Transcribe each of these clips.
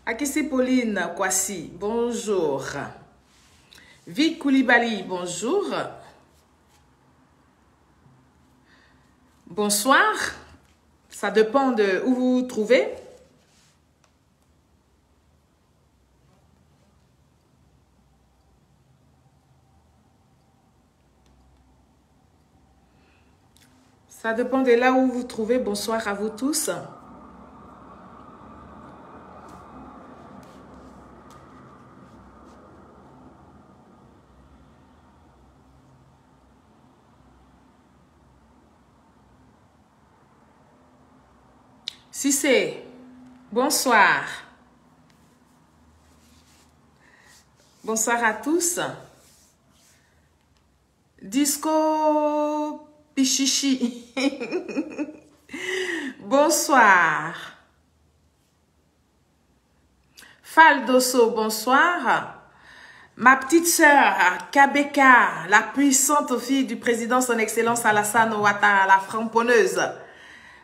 Akisi Pauline Kwasi, bonjour. Vic Koulibaly, bonjour. Bonsoir. Ça dépend de où vous vous trouvez. Ça dépend de là où vous vous trouvez. Bonsoir à vous tous. Si c'est bonsoir. Bonsoir à tous. Disco Pichichi. Bonsoir. Faldoso, bonsoir. Ma petite sœur, Kabeka, la puissante fille du président son excellence Alassane Ouattara, la framponneuse.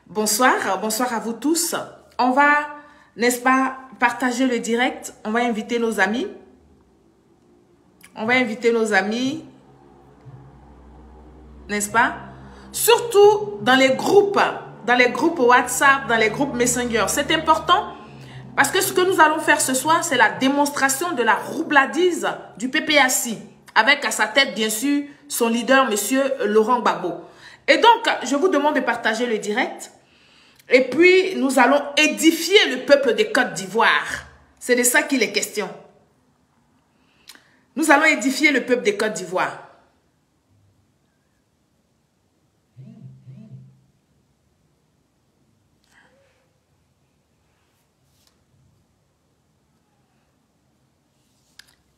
Bonsoir, bonsoir à vous tous. On va, n'est-ce pas, partager le direct. On va inviter nos amis. On va inviter nos amis, n'est-ce pas? Surtout dans les groupes WhatsApp, dans les groupes Messenger. C'est important parce que ce que nous allons faire ce soir, c'est la démonstration de la roubladise du PPAC. Avec à sa tête, bien sûr, son leader, monsieur Laurent Gbagbo. Et donc, je vous demande de partager le direct. Et puis, nous allons édifier le peuple de Côte d'Ivoire. C'est de ça qu'il est question. Nous allons édifier le peuple de Côte d'Ivoire.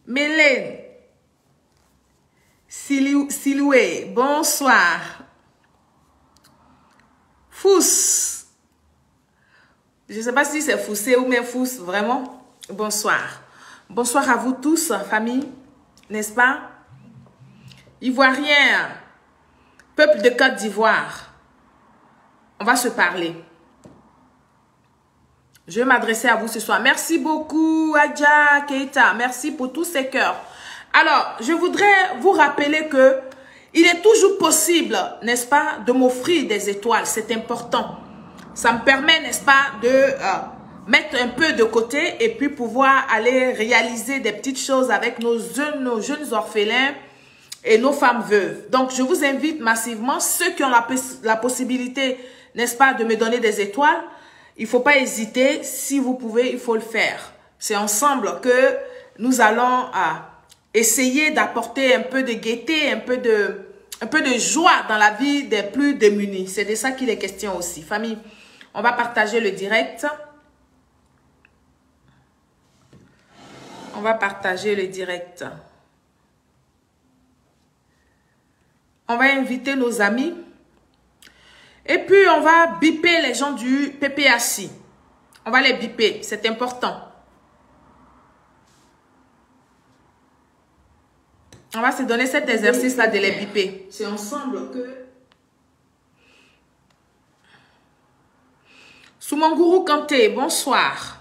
Mélène, Siloué, bonsoir. Fous, je ne sais pas si c'est Foussé ou même Fous, vraiment. Bonsoir. Bonsoir à vous tous, famille, n'est-ce pas? Ivoiriens, peuple de Côte d'Ivoire, on va se parler. Je vais m'adresser à vous ce soir. Merci beaucoup, Adja Keita. Merci pour tous ces cœurs. Alors, je voudrais vous rappeler que il est toujours possible, n'est-ce pas, de m'offrir des étoiles. C'est important. Ça me permet, n'est-ce pas, de mettre un peu de côté et puis pouvoir aller réaliser des petites choses avec nos jeunes orphelins et nos femmes veuves. Donc, je vous invite massivement, ceux qui ont la possibilité, n'est-ce pas, de me donner des étoiles. Il ne faut pas hésiter. Si vous pouvez, il faut le faire. C'est ensemble que nous allons essayer d'apporter un peu de gaieté, un peu de joie dans la vie des plus démunis. C'est de ça qu'il est question aussi. Famille, on va partager le direct. On va partager le direct. On va inviter nos amis. Et puis, on va biper les gens du PPAC. On va les biper. C'est important. On va se donner cet exercice-là de les biper. C'est ensemble que... Soumanguru Kanté, bonsoir.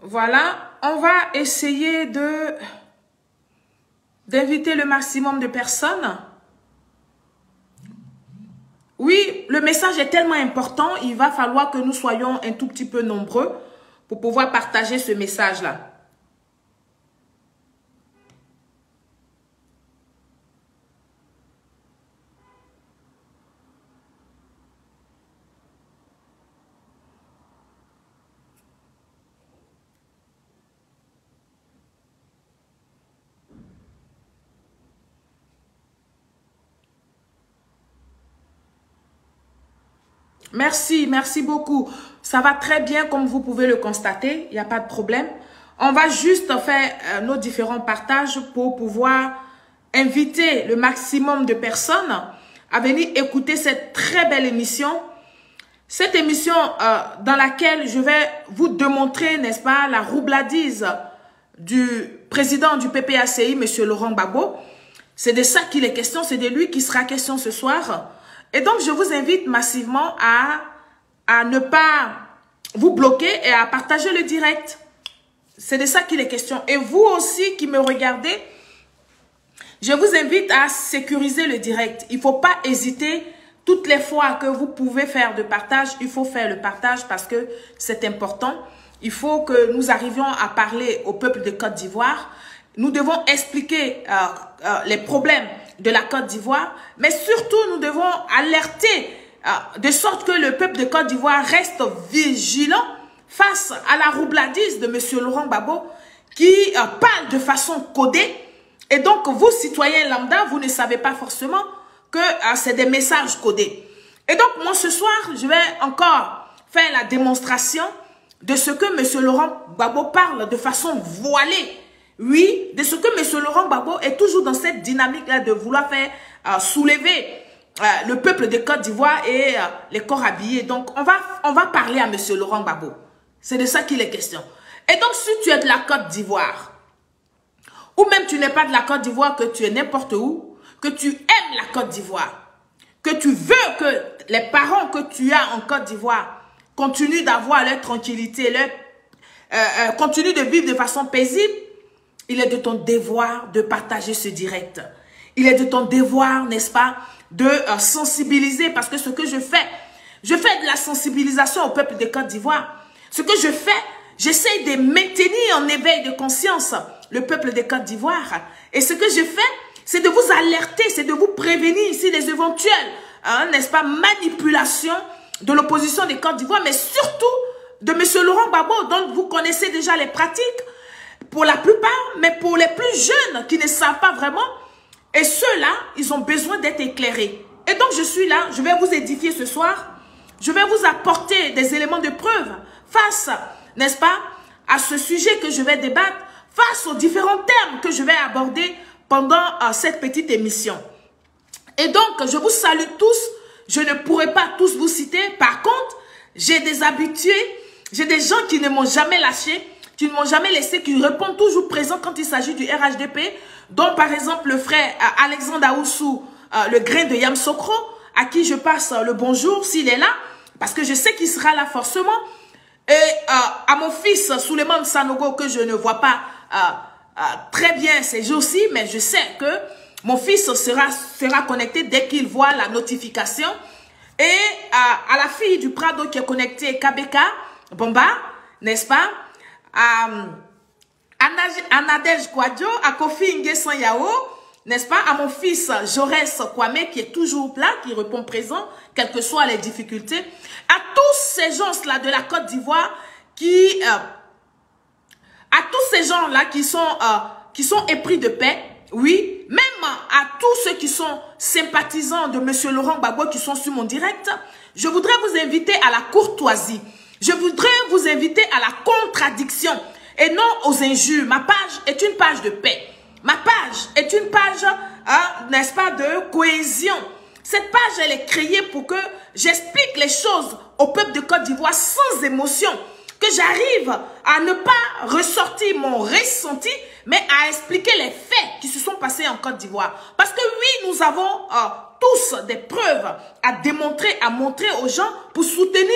Voilà, on va essayer d'inviter le maximum de personnes. Oui, le message est tellement important, il va falloir que nous soyons un tout petit peu nombreux pour pouvoir partager ce message-là. Merci, merci beaucoup. Ça va très bien comme vous pouvez le constater, il n'y a pas de problème. On va juste faire nos différents partages pour pouvoir inviter le maximum de personnes à venir écouter cette très belle émission. Cette émission dans laquelle je vais vous démontrer, n'est-ce pas, la roubladise du président du PPACI, M. Laurent Gbagbo. C'est de ça qu'il est question, c'est de lui qui sera question ce soir. Et donc, je vous invite massivement à ne pas vous bloquer et à partager le direct. C'est de ça qu'il est question. Et vous aussi qui me regardez, je vous invite à sécuriser le direct. Il ne faut pas hésiter. Toutes les fois que vous pouvez faire de partage, il faut faire le partage parce que c'est important. Il faut que nous arrivions à parler au peuple de Côte d'Ivoire. Nous devons expliquer les problèmes de la Côte d'Ivoire, mais surtout nous devons alerter de sorte que le peuple de Côte d'Ivoire reste vigilant face à la roubladise de M. Laurent Gbagbo qui parle de façon codée. Et donc vous, citoyens lambda, vous ne savez pas forcément que c'est des messages codés. Et donc moi ce soir, je vais encore faire la démonstration de ce que M. Laurent Gbagbo parle de façon voilée. Oui, de ce que M. Laurent Gbagbo est toujours dans cette dynamique-là de vouloir faire soulever le peuple de Côte d'Ivoire et les corps habillés. Donc, on va parler à M. Laurent Gbagbo. C'est de ça qu'il est question. Et donc, si tu es de la Côte d'Ivoire, ou même tu n'es pas de la Côte d'Ivoire, que tu es n'importe où, que tu aimes la Côte d'Ivoire, que tu veux que les parents que tu as en Côte d'Ivoire continuent d'avoir leur tranquillité, continuent de vivre de façon paisible, il est de ton devoir de partager ce direct. Il est de ton devoir, n'est-ce pas, de sensibiliser, parce que ce que je fais de la sensibilisation au peuple de Côte d'Ivoire. Ce que je fais, j'essaie de maintenir en éveil de conscience le peuple de Côte d'Ivoire. Et ce que je fais, c'est de vous alerter, c'est de vous prévenir ici des éventuelles, n'est-ce pas, manipulations de l'opposition de Côte d'Ivoire, mais surtout de M. Laurent Gbagbo, dont vous connaissez déjà les pratiques, pour la plupart, mais pour les plus jeunes qui ne savent pas vraiment, et ceux-là, ils ont besoin d'être éclairés. Et donc, je suis là, je vais vous édifier ce soir, je vais vous apporter des éléments de preuve face, n'est-ce pas, à ce sujet que je vais débattre, face aux différents termes que je vais aborder pendant cette petite émission. Et donc, je vous salue tous, je ne pourrai pas tous vous citer, par contre, j'ai des habitués, j'ai des gens qui ne m'ont jamais lâché, qui ne m'ont jamais laissé, qui répondent toujours présents quand il s'agit du RHDP, dont par exemple le frère Alexandre Aoussou, le grain de Yamsokro, à qui je passe le bonjour s'il est là, parce que je sais qu'il sera là forcément, et à mon fils Souleymane Sanogo, que je ne vois pas très bien ces jours-ci, mais je sais que mon fils sera connecté dès qu'il voit la notification, et à la fille du Prado qui est connectée, KBK, Bomba, n'est-ce pas, à Nadège Kwadjo, à Kofi Nguessan Yao, n'est-ce pas, à mon fils Jaurès Kwame qui est toujours là, qui répond présent, quelles que soient les difficultés, à tous ces gens-là de la Côte d'Ivoire à tous ces gens-là qui sont épris de paix, oui, même à tous ceux qui sont sympathisants de M. Laurent Gbagbo qui sont sur mon direct, je voudrais vous inviter à la courtoisie. Je voudrais vous inviter à la contradiction et non aux injures. Ma page est une page de paix. Ma page est une page, n'est-ce pas, de cohésion. Cette page, elle est créée pour que j'explique les choses au peuple de Côte d'Ivoire sans émotion. Que j'arrive à ne pas ressortir mon ressenti, mais à expliquer les faits qui se sont passés en Côte d'Ivoire. Parce que oui, nous avons tous des preuves à démontrer, à montrer aux gens pour soutenir,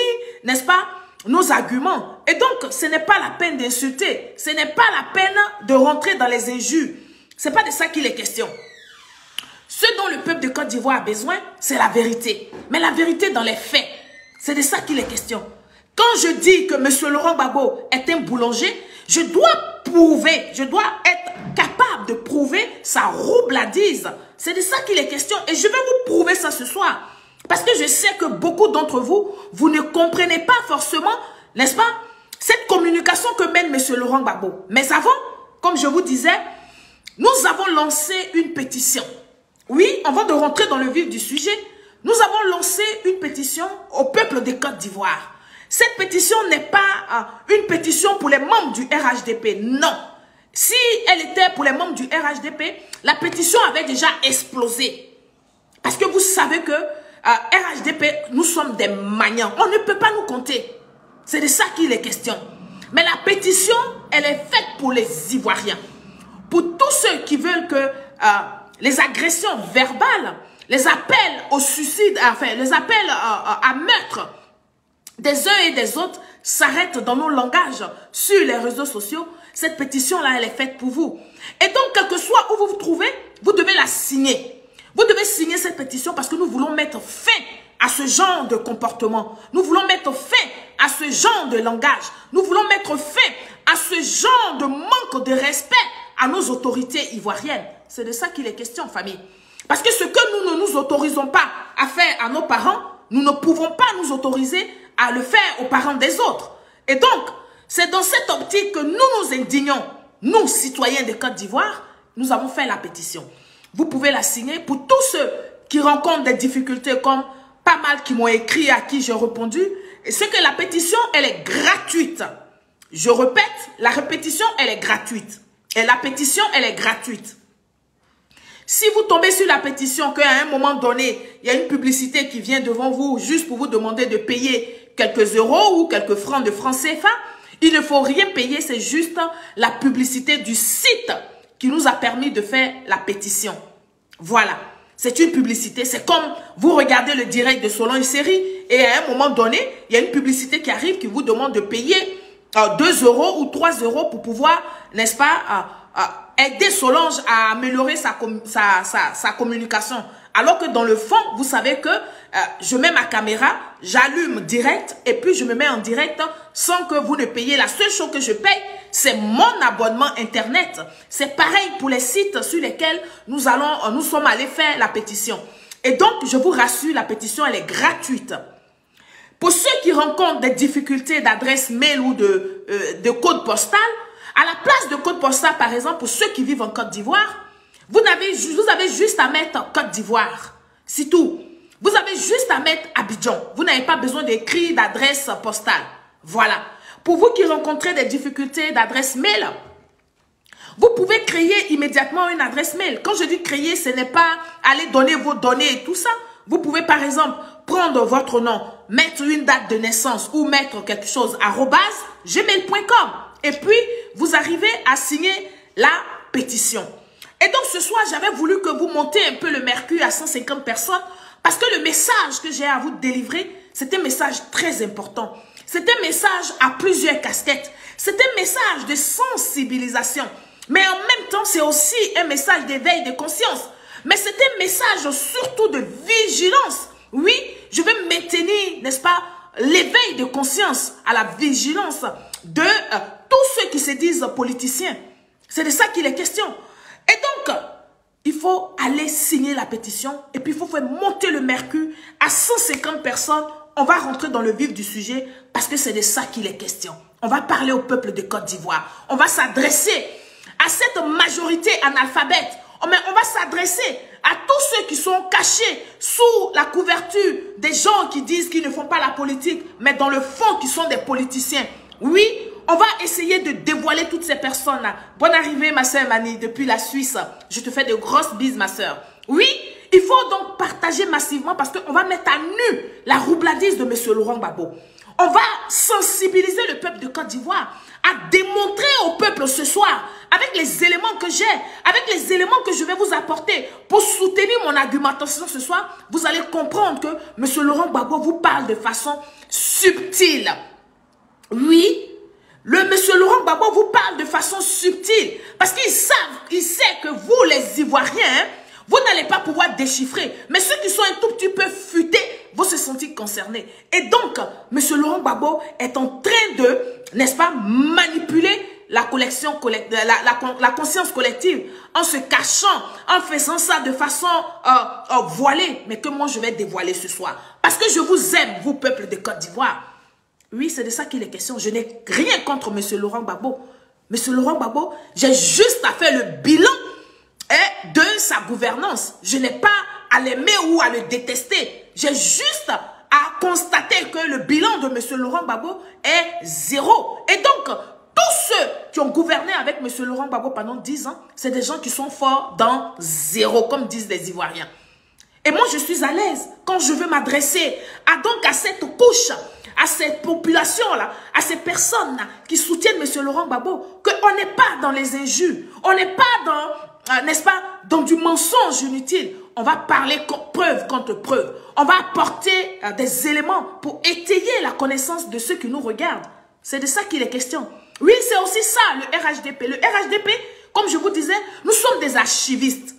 n'est-ce pas, nos arguments. Et donc, ce n'est pas la peine d'insulter. Ce n'est pas la peine de rentrer dans les injures. Ce n'est pas de ça qu'il est question. Ce dont le peuple de Côte d'Ivoire a besoin, c'est la vérité. Mais la vérité dans les faits, c'est de ça qu'il est question. Quand je dis que M. Laurent Gbagbo est un boulanger, je dois prouver, je dois être capable de prouver sa roubladise. C'est de ça qu'il est question. Et je vais vous prouver ça ce soir. Parce que je sais que beaucoup d'entre vous, vous ne comprenez pas forcément, n'est-ce pas, cette communication que mène M. Laurent Gbagbo. Mais avant, comme je vous disais, nous avons lancé une pétition. Oui, avant de rentrer dans le vif du sujet, nous avons lancé une pétition au peuple de Côte d'Ivoire. Cette pétition n'est pas une pétition pour les membres du RHDP, non. Si elle était pour les membres du RHDP, la pétition avait déjà explosé. Parce que vous savez que RHDP, nous sommes des maniants. On ne peut pas nous compter. C'est de ça qu'il est question. Mais la pétition, elle est faite pour les Ivoiriens. Pour tous ceux qui veulent que les agressions verbales, les appels au suicide, enfin, les appels à meurtre des uns et des autres s'arrêtent dans nos langages sur les réseaux sociaux. Cette pétition-là, elle est faite pour vous. Et donc, quel que soit où vous vous trouvez, vous devez la signer. Vous devez signer cette pétition parce que nous voulons mettre fin à ce genre de comportement. Nous voulons mettre fin à ce genre de langage. Nous voulons mettre fin à ce genre de manque de respect à nos autorités ivoiriennes. C'est de ça qu'il est question, famille. Parce que ce que nous ne nous autorisons pas à faire à nos parents, nous ne pouvons pas nous autoriser à le faire aux parents des autres. Et donc, c'est dans cette optique que nous nous indignons, nous, citoyens de Côte d'Ivoire, nous avons fait la pétition. Vous pouvez la signer pour tous ceux qui rencontrent des difficultés comme pas mal qui m'ont écrit, à qui j'ai répondu. Et c'est que la pétition, elle est gratuite. Je répète, la répétition, elle est gratuite. Et la pétition, elle est gratuite. Si vous tombez sur la pétition, qu'à un moment donné, il y a une publicité qui vient devant vous juste pour vous demander de payer quelques euros ou quelques francs de francs CFA, il ne faut rien payer, c'est juste la publicité du site qui nous a permis de faire la pétition. Voilà, c'est une publicité, c'est comme vous regardez le direct de Solange Série et à un moment donné, il y a une publicité qui arrive qui vous demande de payer 2 euros ou 3 euros pour pouvoir, n'est-ce pas, aider Solange à améliorer sa communication. Alors que dans le fond, vous savez que je mets ma caméra, j'allume direct et puis je me mets en direct sans que vous ne payiez. La seule chose que je paye, c'est mon abonnement Internet. C'est pareil pour les sites sur lesquels nous sommes allés faire la pétition. Et donc, je vous rassure, la pétition, elle est gratuite. Pour ceux qui rencontrent des difficultés d'adresse mail ou de code postal, à la place de code postal, par exemple, pour ceux qui vivent en Côte d'Ivoire, vous avez juste à mettre Côte d'Ivoire. C'est tout. Vous avez juste à mettre Abidjan. Vous n'avez pas besoin d'écrire d'adresse postale. Voilà. Pour vous qui rencontrez des difficultés d'adresse mail, vous pouvez créer immédiatement une adresse mail. Quand je dis créer, ce n'est pas aller donner vos données et tout ça. Vous pouvez par exemple prendre votre nom, mettre une date de naissance ou mettre quelque chose @gmail.com. Et puis, vous arrivez à signer la pétition. Et donc, ce soir, j'avais voulu que vous montez un peu le mercure à 150 personnes parce que le message que j'ai à vous délivrer, c'est un message très important. C'est un message à plusieurs casquettes. C'est un message de sensibilisation. Mais en même temps, c'est aussi un message d'éveil de conscience. Mais c'est un message surtout de vigilance. Oui, je veux maintenir, n'est-ce pas, l'éveil de conscience à la vigilance de tous ceux qui se disent politiciens. C'est de ça qu'il est question. Et donc, il faut aller signer la pétition et puis il faut faire monter le mercure à 150 personnes. On va rentrer dans le vif du sujet parce que c'est de ça qu'il est question. On va parler au peuple de Côte d'Ivoire. On va s'adresser à cette majorité analphabète. On va s'adresser à tous ceux qui sont cachés sous la couverture des gens qui disent qu'ils ne font pas la politique, mais dans le fond qui sont des politiciens. Oui, on va essayer de dévoiler toutes ces personnes-là. Bonne arrivée, ma sœur Mani, depuis la Suisse. Je te fais de grosses bises, ma sœur. Oui, il faut donc partager massivement parce qu'on va mettre à nu la roubladise de M. Laurent Gbagbo. On va sensibiliser le peuple de Côte d'Ivoire à démontrer au peuple ce soir, avec les éléments que j'ai, avec les éléments que je vais vous apporter pour soutenir mon argumentation ce soir, vous allez comprendre que M. Laurent Gbagbo vous parle de façon subtile. Oui, le M. Laurent Gbagbo vous parle de façon subtile parce qu'il sait que vous, les Ivoiriens, vous n'allez pas pouvoir déchiffrer. Mais ceux qui sont un tout petit peu futés vont se sentir concernés. Et donc, M. Laurent Gbagbo est en train de, n'est-ce pas, manipuler la conscience collective en se cachant, en faisant ça de façon voilée. Mais que moi, je vais dévoiler ce soir. Parce que je vous aime, vous, peuple de Côte d'Ivoire. Oui, c'est de ça qu'il est question. Je n'ai rien contre M. Laurent Gbagbo. M. Laurent Gbagbo, j'ai juste à faire le bilan de sa gouvernance. Je n'ai pas à l'aimer ou à le détester. J'ai juste à constater que le bilan de M. Laurent Gbagbo est 0. Et donc, tous ceux qui ont gouverné avec M. Laurent Gbagbo pendant 10 ans, c'est des gens qui sont forts dans 0, comme disent les Ivoiriens. Et moi, je suis à l'aise quand je veux m'adresser à cette couche, à cette population-là, à ces personnes-là qui soutiennent M. Laurent Gbagbo, qu'on n'est pas dans les injures, on n'est pas dans, n'est-ce pas, dans du mensonge inutile. On va parler preuve contre preuve. On va apporter des éléments pour étayer la connaissance de ceux qui nous regardent. C'est de ça qu'il est question. Oui, c'est aussi ça, le RHDP. Le RHDP, comme je vous disais, nous sommes des archivistes.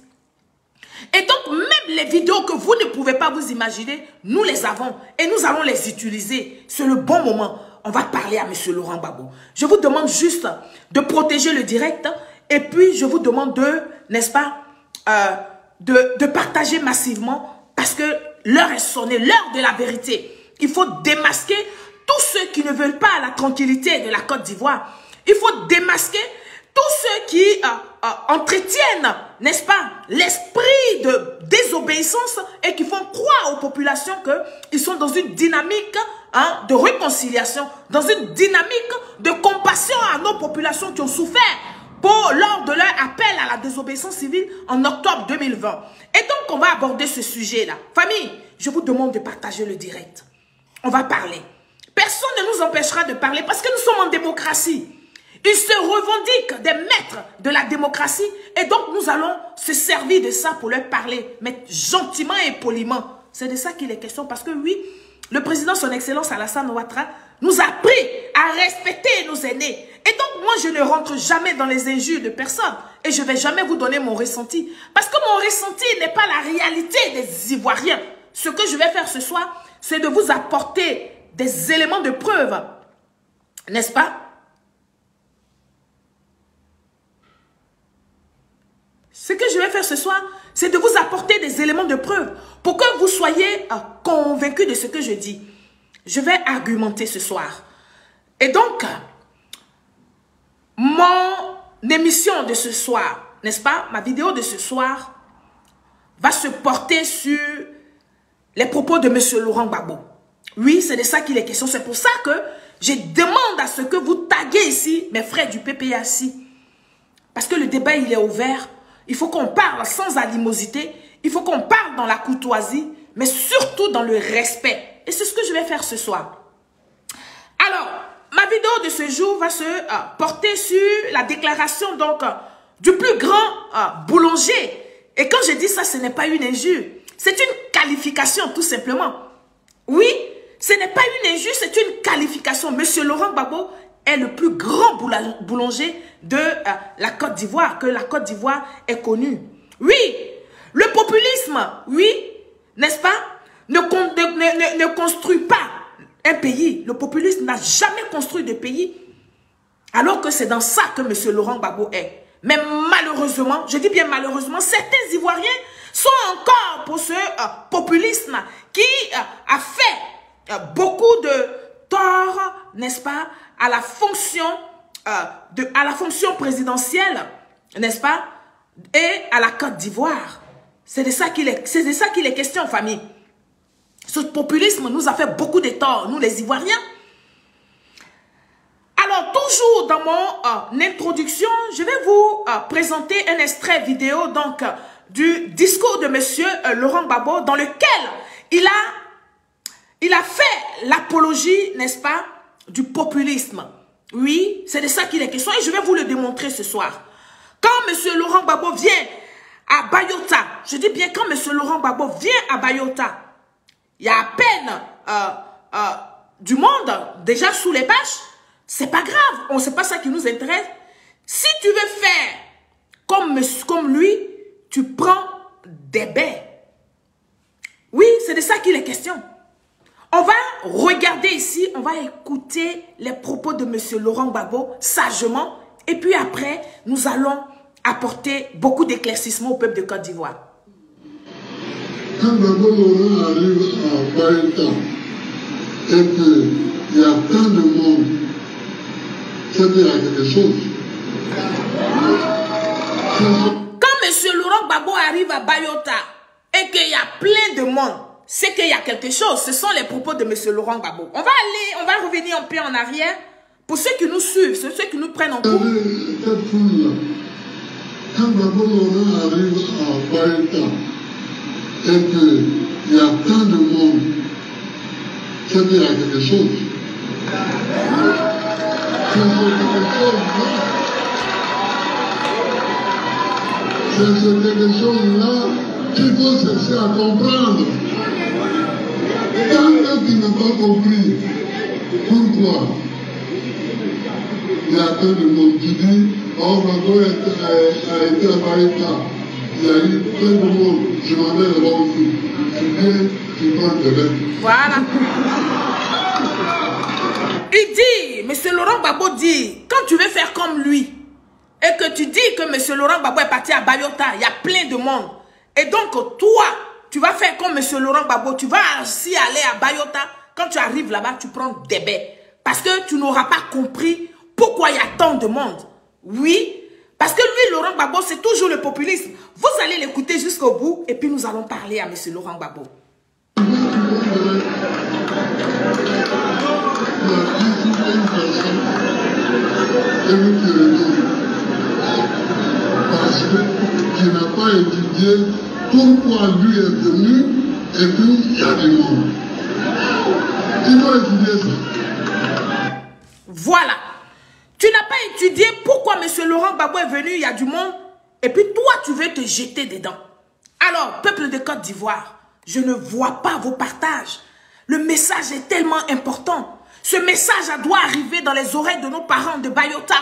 Et donc, même les vidéos que vous ne pouvez pas vous imaginer, nous les avons et nous allons les utiliser. C'est le bon moment. On va parler à M. Laurent Gbagbo. Je vous demande juste de protéger le direct et puis je vous demande de, n'est-ce pas, de partager massivement parce que l'heure est sonnée, l'heure de la vérité. Il faut démasquer tous ceux qui ne veulent pas la tranquillité de la Côte d'Ivoire. Il faut démasquer tous ceux qui entretiennent, n'est-ce pas, l'esprit de désobéissance et qui font croire aux populations qu'ils sont dans une dynamique de réconciliation, dans une dynamique de compassion à nos populations qui ont souffert lors de leur appel à la désobéissance civile en octobre 2020. Et donc, on va aborder ce sujet-là. Famille, je vous demande de partager le direct. On va parler. Personne ne nous empêchera de parler parce que nous sommes en démocratie. Ils se revendiquent des maîtres de la démocratie et donc nous allons se servir de ça pour leur parler, mais gentiment et poliment. C'est de ça qu'il est question parce que oui, le président, son excellence Alassane Ouattara, nous a appris à respecter nos aînés. Et donc moi, je ne rentre jamais dans les injures de personne et je ne vais jamais vous donner mon ressenti. Parce que mon ressenti n'est pas la réalité des Ivoiriens. Ce que je vais faire ce soir, c'est de vous apporter des éléments de preuve, n'est-ce pas? Ce que je vais faire ce soir, c'est de vous apporter des éléments de preuve pour que vous soyez convaincus de ce que je dis. Je vais argumenter ce soir. Et donc, mon émission de ce soir, n'est-ce pas, ma vidéo de ce soir, va se porter sur les propos de M. Laurent Gbagbo. Oui, c'est de ça qu'il est question. C'est pour ça que je demande à ce que vous taguez ici mes frères du PPAC. Parce que le débat, il est ouvert. Il faut qu'on parle sans animosité. Il faut qu'on parle dans la courtoisie, mais surtout dans le respect. Et c'est ce que je vais faire ce soir. Alors, ma vidéo de ce jour va se porter sur la déclaration donc du plus grand boulanger. Et quand je dis ça, ce n'est pas une injure. C'est une qualification tout simplement. Oui, ce n'est pas une injure, c'est une qualification. Monsieur Laurent Gbagbo est le plus grand boulanger de la Côte d'Ivoire, que la Côte d'Ivoire est connue. Oui, le populisme, oui, n'est-ce pas, ne construit pas un pays. Le populisme n'a jamais construit de pays, alors que c'est dans ça que M. Laurent Gbagbo est. Mais malheureusement, je dis bien malheureusement, certains Ivoiriens sont encore pour ce populisme qui a fait beaucoup de tort, n'est-ce pas, à la fonction présidentielle, n'est-ce pas, et à la Côte d'Ivoire. C'est de ça qu'il est question, famille. Ce populisme nous a fait beaucoup de tort, nous les Ivoiriens. Alors, toujours dans mon introduction, je vais vous présenter un extrait vidéo donc du discours de M. Laurent Gbagbo dans lequel il a fait l'apologie, n'est-ce pas, du populisme. Oui, c'est de ça qu'il est question et je vais vous le démontrer ce soir. Quand M. Laurent Gbagbo vient à Bayota, je dis bien quand M. Laurent Gbagbo vient à Bayota, il y a à peine du monde déjà sous les bâches. C'est pas grave, c'est pas ça qui nous intéresse. Si tu veux faire comme lui, tu prends des baies. Oui, c'est de ça qu'il est question. On va regarder ici, on va écouter les propos de M. Laurent Gbagbo sagement. Et puis après, nous allons apporter beaucoup d'éclaircissements au peuple de Côte d'Ivoire. Quand Gbagbo Laurent arrive à Bayota et qu'il y a plein de monde, ça dit à quelque chose. Quand M. Laurent Gbagbo arrive à Bayota et et qu'il y a plein de monde, c'est qu'il y a quelque chose. Ce sont les propos de M. Laurent Gbagbo. On va revenir un peu en arrière pour ceux qui nous suivent, ceux qui nous prennent en compte. Cette foule-là, quand Gbagbo Laurent arrive à Baïta et qu'il y a tant de monde, c'est qu'il y a quelque chose. C'est quelque chose-là qu'il faut chercher à comprendre. Tant qu'il n'a pas compris pourquoi il y a tant de monde qui dit oh, Gbagbo a été à Baïta, il y a eu plein de monde, je m'en vais là-bas aussi. Tu viens, tu prends tes lettres. Voilà. Il dit, M. Laurent Gbagbo dit, quand tu veux faire comme lui, et que tu dis que M. Laurent Gbagbo est parti à Bayota, il y a plein de monde. Et donc, toi, tu vas faire comme M. Laurent Gbagbo, tu vas aussi aller à Bayota. Quand tu arrives là-bas, tu prends des baies. Parce que tu n'auras pas compris pourquoi il y a tant de monde. Oui, parce que lui, Laurent Gbagbo, c'est toujours le populisme. Vous allez l'écouter jusqu'au bout, et puis nous allons parler à M. Laurent Gbagbo. Parce qu'il n'a pas étudié pourquoi lui est venu et puis il y a du monde. Il doit étudier ça. Voilà. Tu n'as pas étudié pourquoi M. Laurent Gbagbo est venu, il y a du monde, et puis toi, tu veux te jeter dedans. Alors, peuple de Côte d'Ivoire, je ne vois pas vos partages. Le message est tellement important. Ce message doit arriver dans les oreilles de nos parents de Bayota.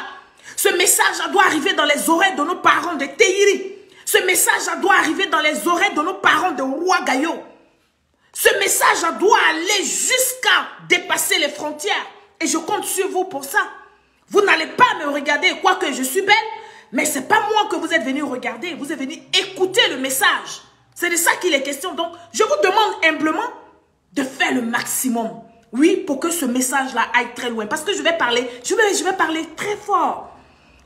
Ce message doit arriver dans les oreilles de nos parents de Teiri. Ce message doit arriver dans les oreilles de nos parents de Ouagayo. Ce message doit aller jusqu'à dépasser les frontières. Et je compte sur vous pour ça. Vous n'allez pas me regarder, quoique je suis belle, mais ce n'est pas moi que vous êtes venu regarder. Vous êtes venu écouter le message. C'est de ça qu'il est question. Donc, je vous demande humblement de faire le maximum. Oui, pour que ce message-là aille très loin. Parce que je vais parler, je vais parler très fort.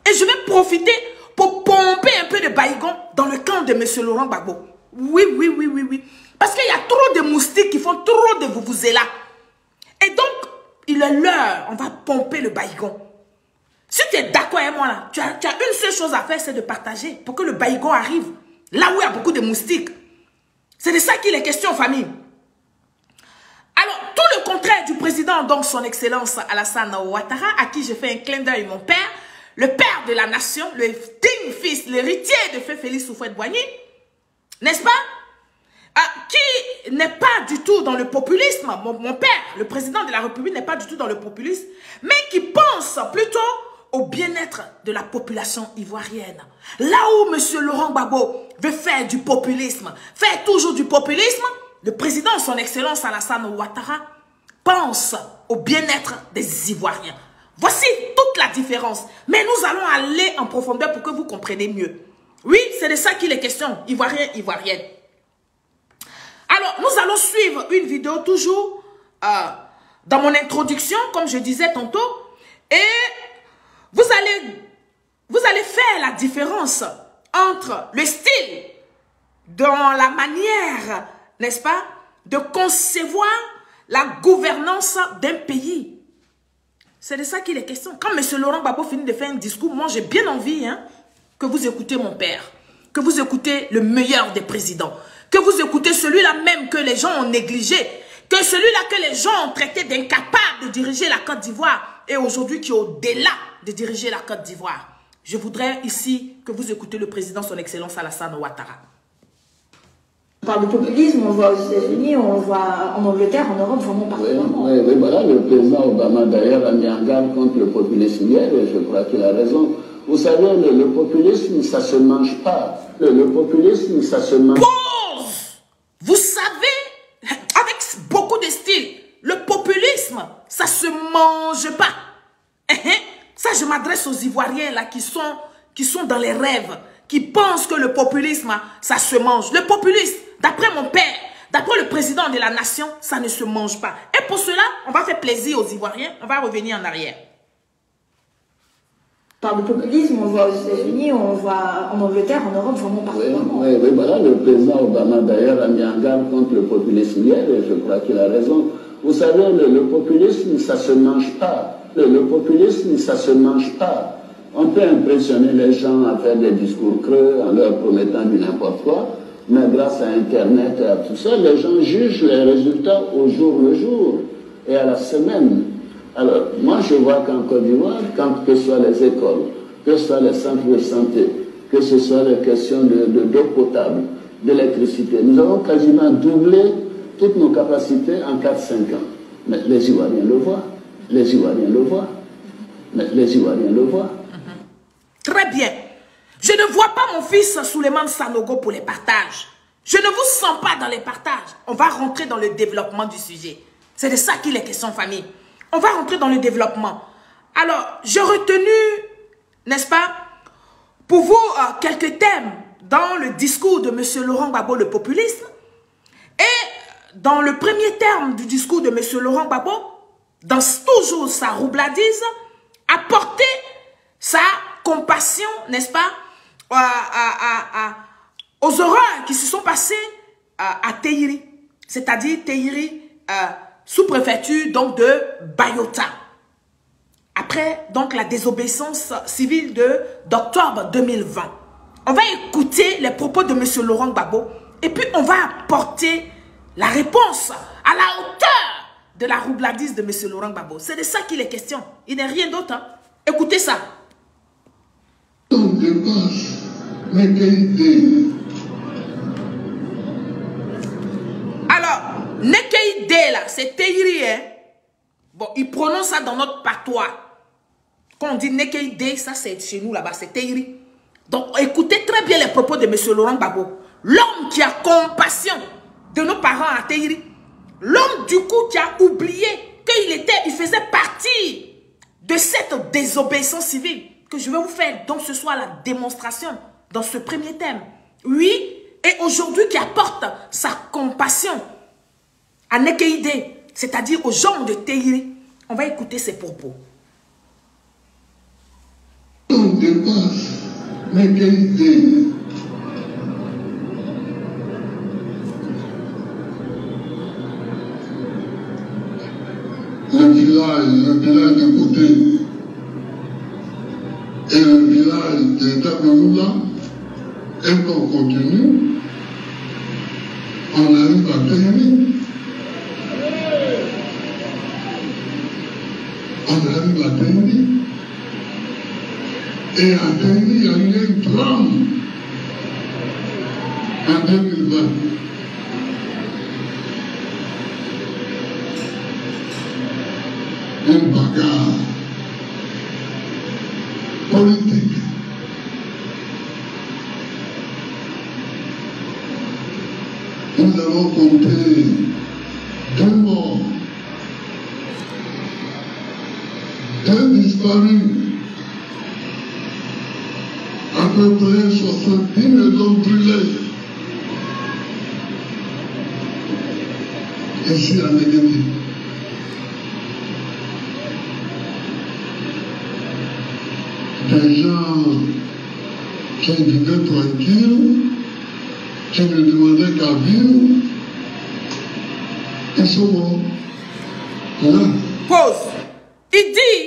Et je vais profiter pour pomper un peu de baïgon dans le camp de M. Laurent Gbagbo. Oui, oui, oui, oui, oui. Parce qu'il y a trop de moustiques qui font trop de vuvuzela. Et donc, il est l'heure, on va pomper le baïgon. Si tu es d'accord avec moi là, tu as une seule chose à faire, c'est de partager pour que le baïgon arrive là où il y a beaucoup de moustiques. C'est de ça qu'il est question, famille. Alors, tout le contraire du président, donc son excellence Alassane Ouattara, à qui je fais un clin d'œil, mon père, le père de la nation, le digne fils, l'héritier de Feu Félix Houphouët-Boigny, n'est-ce pas? Qui n'est pas du tout dans le populisme, mon père, le président de la République n'est pas du tout dans le populisme, mais qui pense plutôt au bien-être de la population ivoirienne. Là où M. Laurent Gbagbo veut faire du populisme, faire toujours du populisme, le président, son excellence Alassane Ouattara, pense au bien-être des Ivoiriens. Voici toute la différence. Mais nous allons aller en profondeur pour que vous compreniez mieux. Oui, c'est de ça qu'il est question, Ivoiriens, Ivoiriennes. Alors, nous allons suivre une vidéo toujours dans mon introduction, comme je disais tantôt. Et vous allez faire la différence entre le style, dans la manière, n'est-ce pas, de concevoir la gouvernance d'un pays. C'est de ça qu'il est question. Quand M. Laurent Gbagbo finit de faire un discours, moi j'ai bien envie que vous écoutez mon père, que vous écoutez le meilleur des présidents, que vous écoutez celui-là même que les gens ont négligé, que celui-là que les gens ont traité d'incapable de diriger la Côte d'Ivoire et aujourd'hui qui est au-delà de diriger la Côte d'Ivoire. Je voudrais ici que vous écoutez le président, son excellence Alassane Ouattara. On parle de populisme, on voit aux États-Unis, on voit en Angleterre, en Europe, vraiment partout. Oui, voilà, le président Obama d'ailleurs a mis en garde contre le populisme hier, et je crois qu'il a raison. Vous savez, le populisme, ça ne se mange pas. Le populisme, ça se mange... Pause! Vous savez, avec beaucoup de style, le populisme, ça ne se mange pas. Ça, je m'adresse aux Ivoiriens là qui sont dans les rêves, qui pensent que le populisme, ça se mange. Le populisme, d'après mon père, d'après le président de la nation, ça ne se mange pas. Et pour cela, on va faire plaisir aux Ivoiriens, on va revenir en arrière. parle de populisme, on le voit aux États-Unis, on le voit en Angleterre, en Europe, vraiment partout. Oui, voilà, le président Obama d'ailleurs a mis en garde contre le populisme hier, et je crois qu'il a raison. Vous savez, le populisme, ça se mange pas. Le populisme, ça se mange pas. On peut impressionner les gens à faire des discours creux en leur promettant du n'importe quoi, mais grâce à Internet et à tout ça, les gens jugent les résultats au jour le jour et à la semaine. Alors, moi, je vois qu'en Côte d'Ivoire, que ce soit les écoles, que ce soit les centres de santé, que ce soit les questions d'eau potable, d'électricité, nous avons quasiment doublé toutes nos capacités en 4-5 ans. Mais les Ivoiriens le voient. Les Ivoiriens le voient. Mais les Ivoiriens le voient. Très bien. Je ne vois pas mon fils Souleymane Sanogo pour les partages. Je ne vous sens pas dans les partages. On va rentrer dans le développement du sujet. C'est de ça qu'il est question, famille. On va rentrer dans le développement. Alors, j'ai retenu, n'est-ce pas, pour vous, quelques thèmes dans le discours de M. Laurent Gbagbo, le populisme. Et dans le premier terme du discours de M. Laurent Gbagbo, dans toujours sa roubladise, apporter sa compassion, n'est-ce pas, aux horreurs qui se sont passées à Tehiri, c'est-à-dire Tehiri, sous-préfecture donc de Bayota. Après donc la désobéissance civile d'octobre 2020. On va écouter les propos de M. Laurent Gbagbo et puis on va apporter la réponse à la hauteur de la roubladise de M. Laurent Gbagbo. C'est de ça qu'il est question. Il n'est rien d'autre. Hein. Écoutez ça. On dépasse Nekeïdé. Alors, Nekeïdé là, c'est Tehiri, hein. Bon, il prononce ça dans notre patois. Quand on dit Nekeïdé, ça c'est chez nous là-bas, c'est Tehiri. Donc, écoutez très bien les propos de M. Laurent Gbagbo. L'homme qui a compassion de nos parents à Tehiri. L'homme du coup qui a oublié qu'il faisait partie de cette désobéissance civile. Que je vais vous faire donc ce soir la démonstration dans ce premier thème. Oui, et aujourd'hui qui apporte sa compassion à Nekeïdé, c'est-à-dire aux gens de Tehiri. On va écouter ses propos. On dépasse Nekeïdé. Le village de côté et le village de Taberoula, et qu'on continue, on arrive à Tehiri. On arrive à Tehiri. Et à Tehiri, il y a eu un drame en 2020. Une bagarre politique. Nous avons compté 2 morts, 2 disparus, à peu près 70 maisons brûlées. Ici à Nekeïdé. Des gens qui vivaient tranquilles, qui ne demandaient qu'à vivre, ils sont morts. Là. Pause. Il dit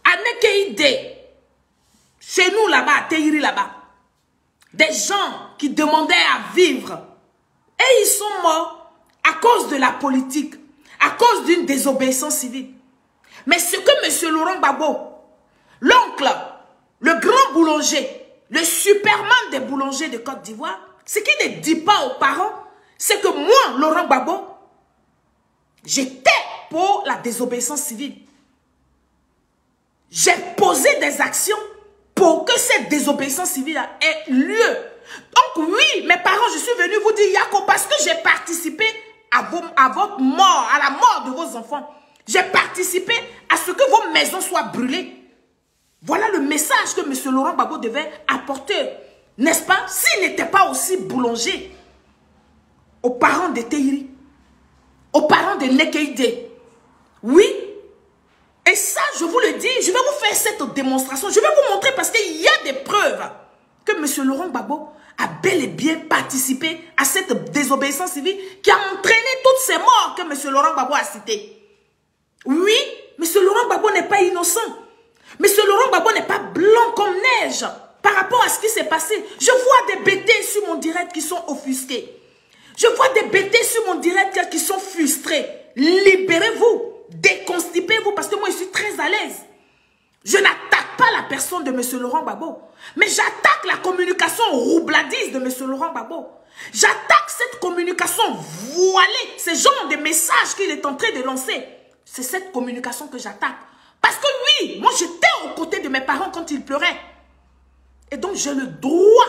à Nekeïdé, chez nous là-bas, à Tehiri là-bas, des gens qui demandaient à vivre et ils sont morts à cause de la politique, à cause d'une désobéissance civile. Mais ce que M. Laurent Gbagbo, l'oncle, le grand boulanger, le superman des boulangers de Côte d'Ivoire, ce qu'il ne dit pas aux parents, c'est que moi, Laurent Gbagbo, j'étais pour la désobéissance civile. J'ai posé des actions pour que cette désobéissance civile ait lieu. Donc oui, mes parents, je suis venu vous dire, Yako, parce que j'ai participé à votre mort, à la mort de vos enfants. J'ai participé à ce que vos maisons soient brûlées. Voilà le message que M. Laurent Gbagbo devait apporter, n'est-ce pas, s'il n'était pas aussi boulanger aux parents de Tehiri, aux parents de Nekeïdé. Oui, Et ça, je vous le dis, je vais vous faire cette démonstration. Je vais vous montrer parce qu'il y a des preuves que M. Laurent Gbagbo a bel et bien participé à cette désobéissance civile qui a entraîné toutes ces morts que M. Laurent Gbagbo a citées. Oui, M. Laurent Gbagbo n'est pas innocent. M. Laurent Gbagbo n'est pas blanc comme neige par rapport à ce qui s'est passé. Je vois des BT sur mon direct qui sont offusqués. Je vois des BT sur mon direct qui sont frustrés. Libérez-vous. Déconstipez-vous parce que moi je suis très à l'aise. Je n'attaque pas la personne de M. Laurent Gbagbo, mais j'attaque la communication roubladiste de M. Laurent Gbagbo. J'attaque cette communication voilée, ce genre de messages qu'il est en train de lancer. C'est cette communication que j'attaque. Parce que oui, moi j'étais aux côtés de mes parents quand ils pleuraient. Et donc j'ai le droit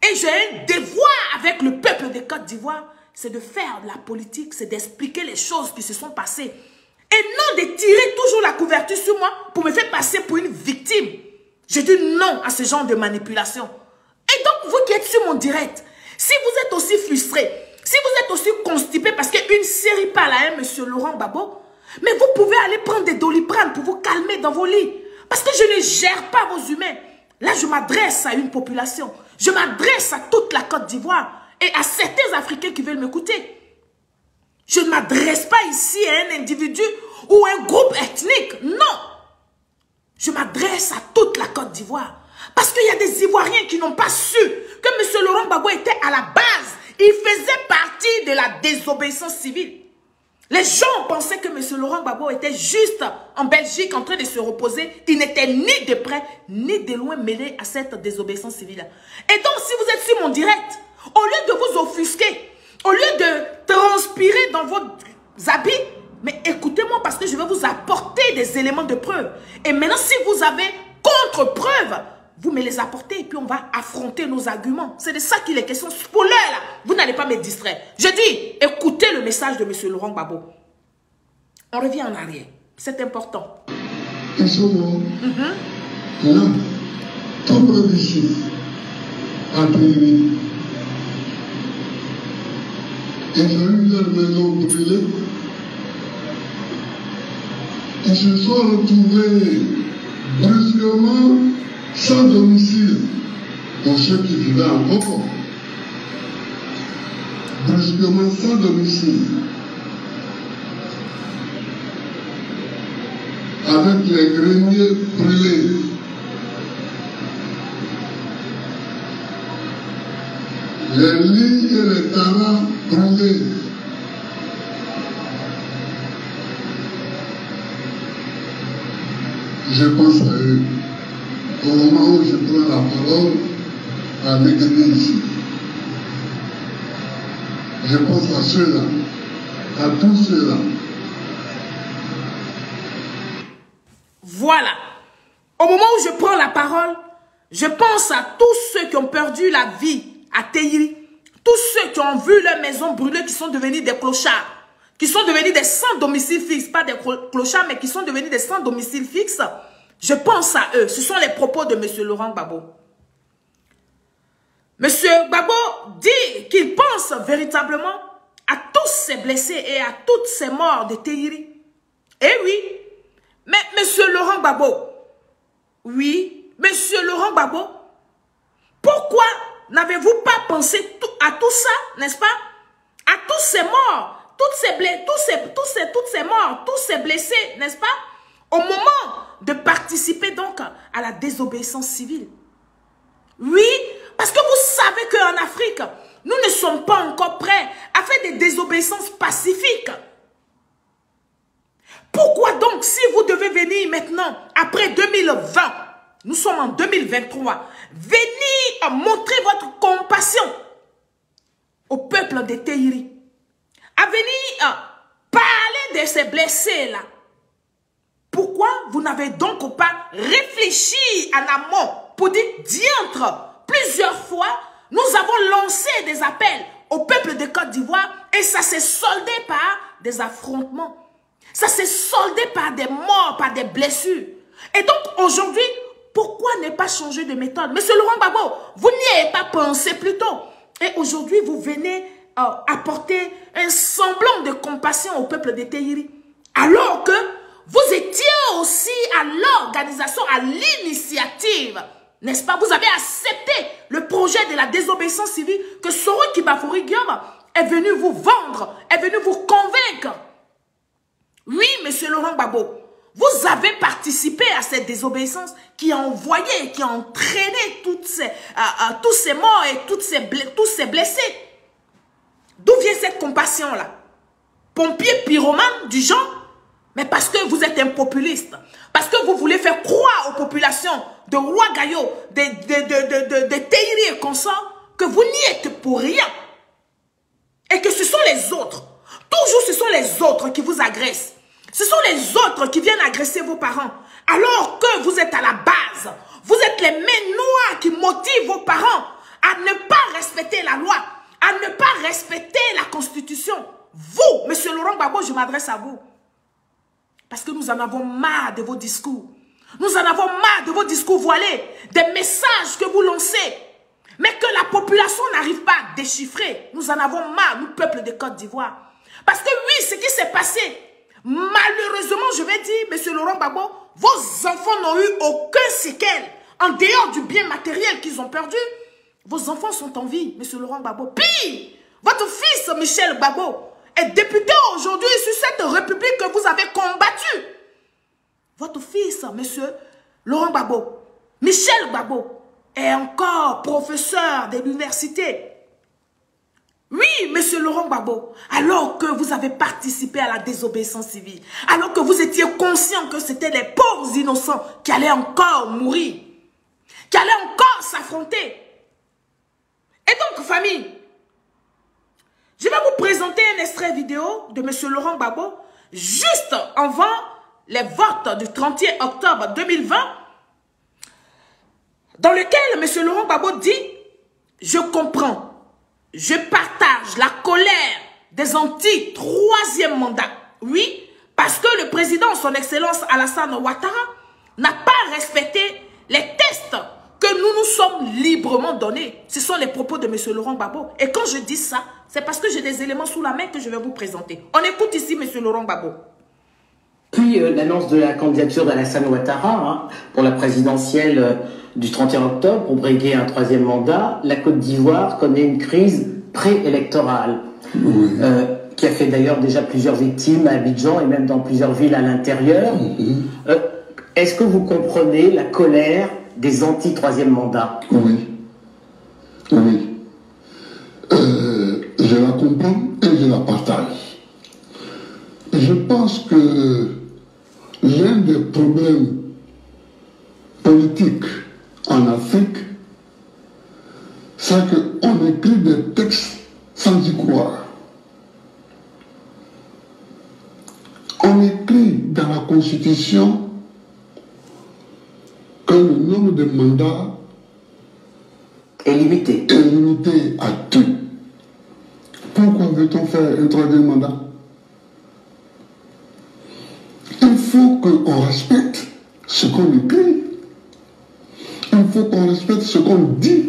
et j'ai un devoir avec le peuple de Côte d'Ivoire, c'est de faire de la politique, c'est d'expliquer les choses qui se sont passées. Et non de tirer toujours la couverture sur moi pour me faire passer pour une victime. Je dis non à ce genre de manipulation. Et donc, vous qui êtes sur mon direct, si vous êtes aussi frustré, si vous êtes aussi constipé parce qu'une série parle à M. Laurent Gbagbo, mais vous pouvez aller prendre des Doliprane pour vous calmer dans vos lits. Parce que je ne gère pas vos humains. Là, je m'adresse à une population. Je m'adresse à toute la Côte d'Ivoire et à certains Africains qui veulent m'écouter. Je ne m'adresse pas ici à un individu ou un groupe ethnique. Non. Je m'adresse à toute la Côte d'Ivoire. Parce qu'il y a des Ivoiriens qui n'ont pas su que M. Laurent Gbagbo était à la base. Il faisait partie de la désobéissance civile. Les gens pensaient que M. Laurent Gbagbo était juste en Belgique en train de se reposer. Il n'était ni de près ni de loin mêlé à cette désobéissance civile. Et donc, si vous êtes sur mon direct, au lieu de vous offusquer, au lieu de transpirer dans vos habits, mais écoutez-moi parce que je vais vous apporter des éléments de preuve. Et maintenant, si vous avez contre-preuves, vous me les apportez et puis on va affronter nos arguments. C'est de ça qu'il est question. Pour l'heure, là, vous n'allez pas me distraire. Je dis, écoutez le message de M. Laurent Gbagbo. On revient en arrière. C'est important. Ils sont morts. Là, comme ici, à Péry. Ils ont eu leur maison brûlée. Ils se sont retrouvés brusquement sans domicile pour ceux qui vivaient en Coco. Brusquement sans domicile. Avec les greniers brûlés. Les lits et les taras brûlés. Je pense à eux. Au moment où je prends la parole à l'église, je pense à ceux-là, à tous ceux-là. Voilà. Au moment où je prends la parole, je pense à tous ceux qui ont perdu la vie à Teyri, tous ceux qui ont vu leur maison brûlée, qui sont devenus des clochards, qui sont devenus des sans domicile fixe, pas des clochards, mais qui sont devenus des sans domicile fixe. Je pense à eux. Ce sont les propos de M. Laurent Gbagbo. M. Gbagbo dit qu'il pense véritablement à tous ces blessés et à toutes ces morts de Teyri. Eh oui, mais M. Laurent Gbagbo, oui, M. Laurent Gbagbo, pourquoi n'avez-vous pas pensé à tout ça, n'est-ce pas? À tous ces morts, toutes ces morts, tous ces blessés, n'est-ce pas? Au moment de participer donc à la désobéissance civile. Oui, parce que vous savez qu'en Afrique, nous ne sommes pas encore prêts à faire des désobéissances pacifiques. Pourquoi donc, si vous devez venir maintenant, après 2020, nous sommes en 2023, venir montrer votre compassion au peuple de Teyri, à venir parler de ces blessés-là? Pourquoi vous n'avez donc pas réfléchi en amont pour dire diantre? Plusieurs fois, nous avons lancé des appels au peuple de Côte d'Ivoire et ça s'est soldé par des affrontements. Ça s'est soldé par des morts, par des blessures. Et donc aujourd'hui, pourquoi ne pas changer de méthode? Monsieur Laurent Gbagbo, vous n'y avez pas pensé plus tôt. Et aujourd'hui, vous venez apporter un semblant de compassion au peuple de Teyri. Alors que vous étiez aussi à l'organisation, à l'initiative, n'est-ce pas? Vous avez accepté le projet de la désobéissance civile que Soro Kibafori Guillaume est venu vous vendre, est venu vous convaincre. Oui, monsieur Laurent Gbagbo, vous avez participé à cette désobéissance qui a envoyé, qui a entraîné tous ces morts et tous ces blessés. D'où vient cette compassion-là? Pompier pyromane du genre? Mais parce que vous êtes un populiste. Parce que vous voulez faire croire aux populations de Roi Gaillot, de Teiri et consorts, que vous n'y êtes pour rien. Et que ce sont les autres. Toujours ce sont les autres qui vous agressent. Ce sont les autres qui viennent agresser vos parents. Alors que vous êtes à la base. Vous êtes les mains noires qui motivent vos parents à ne pas respecter la loi, à ne pas respecter la Constitution. Vous, monsieur Laurent Gbagbo, je m'adresse à vous. Parce que nous en avons marre de vos discours. Nous en avons marre de vos discours voilés, des messages que vous lancez, mais que la population n'arrive pas à déchiffrer. Nous en avons marre, nous, peuple de Côte d'Ivoire. Parce que oui, ce qui s'est passé, malheureusement, je vais dire, monsieur Laurent Gbagbo, vos enfants n'ont eu aucun séquelle. En dehors du bien matériel qu'ils ont perdu, vos enfants sont en vie, monsieur Laurent Gbagbo. Pire, votre fils, Michel Gbagbo, est député aujourd'hui sur cette république que vous avez combattue. Votre fils, monsieur Laurent Gbagbo, Michel Gbagbo, est encore professeur de l'université. Oui, monsieur Laurent Gbagbo, alors que vous avez participé à la désobéissance civile, alors que vous étiez conscient que c'était les pauvres innocents qui allaient encore mourir, qui allaient encore s'affronter. Et donc, famille, je vais vous présenter un extrait vidéo de monsieur Laurent Gbagbo, juste avant les votes du 31 octobre 2020, dans lequel monsieur Laurent Gbagbo dit « Je comprends. Je partage la colère des anti-troisième mandat. Oui, parce que le président, son excellence Alassane Ouattara, n'a pas respecté les tests que nous nous sommes librement donnés. Ce sont les propos de M. Laurent Gbagbo. Et quand je dis ça, c'est parce que j'ai des éléments sous la main que je vais vous présenter. On écoute ici M. Laurent Gbagbo. Puis l'annonce de la candidature d'Alassane Ouattara pour la présidentielle du 31 octobre pour briguer un troisième mandat, la Côte d'Ivoire connaît une crise préélectorale qui a fait d'ailleurs déjà plusieurs victimes à Abidjan et même dans plusieurs villes à l'intérieur. Est-ce que vous comprenez la colère des anti-troisième mandat? Oui. Oui. Je la comprends et je la partage. Je pense que l'un des problèmes politiques en Afrique, c'est qu'on écrit des textes sans y croire. On écrit dans la Constitution que le nombre de mandats est limité. Est limité à 2. Pourquoi veut-on faire un troisième mandat? Il faut qu'on respecte ce qu'on écrit. Il faut qu'on respecte ce qu'on dit.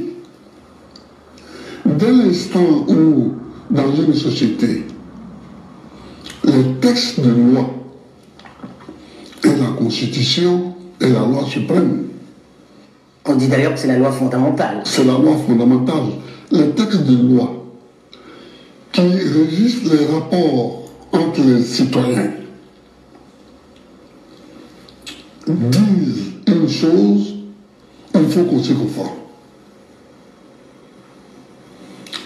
Dès l'instant où, dans une société, les textes de loi et la Constitution est la loi suprême. On dit d'ailleurs que c'est la loi fondamentale. C'est la loi fondamentale. Les textes de loi qui régissent les rapports entre les citoyens disent une chose, il faut qu'on s'y conforme.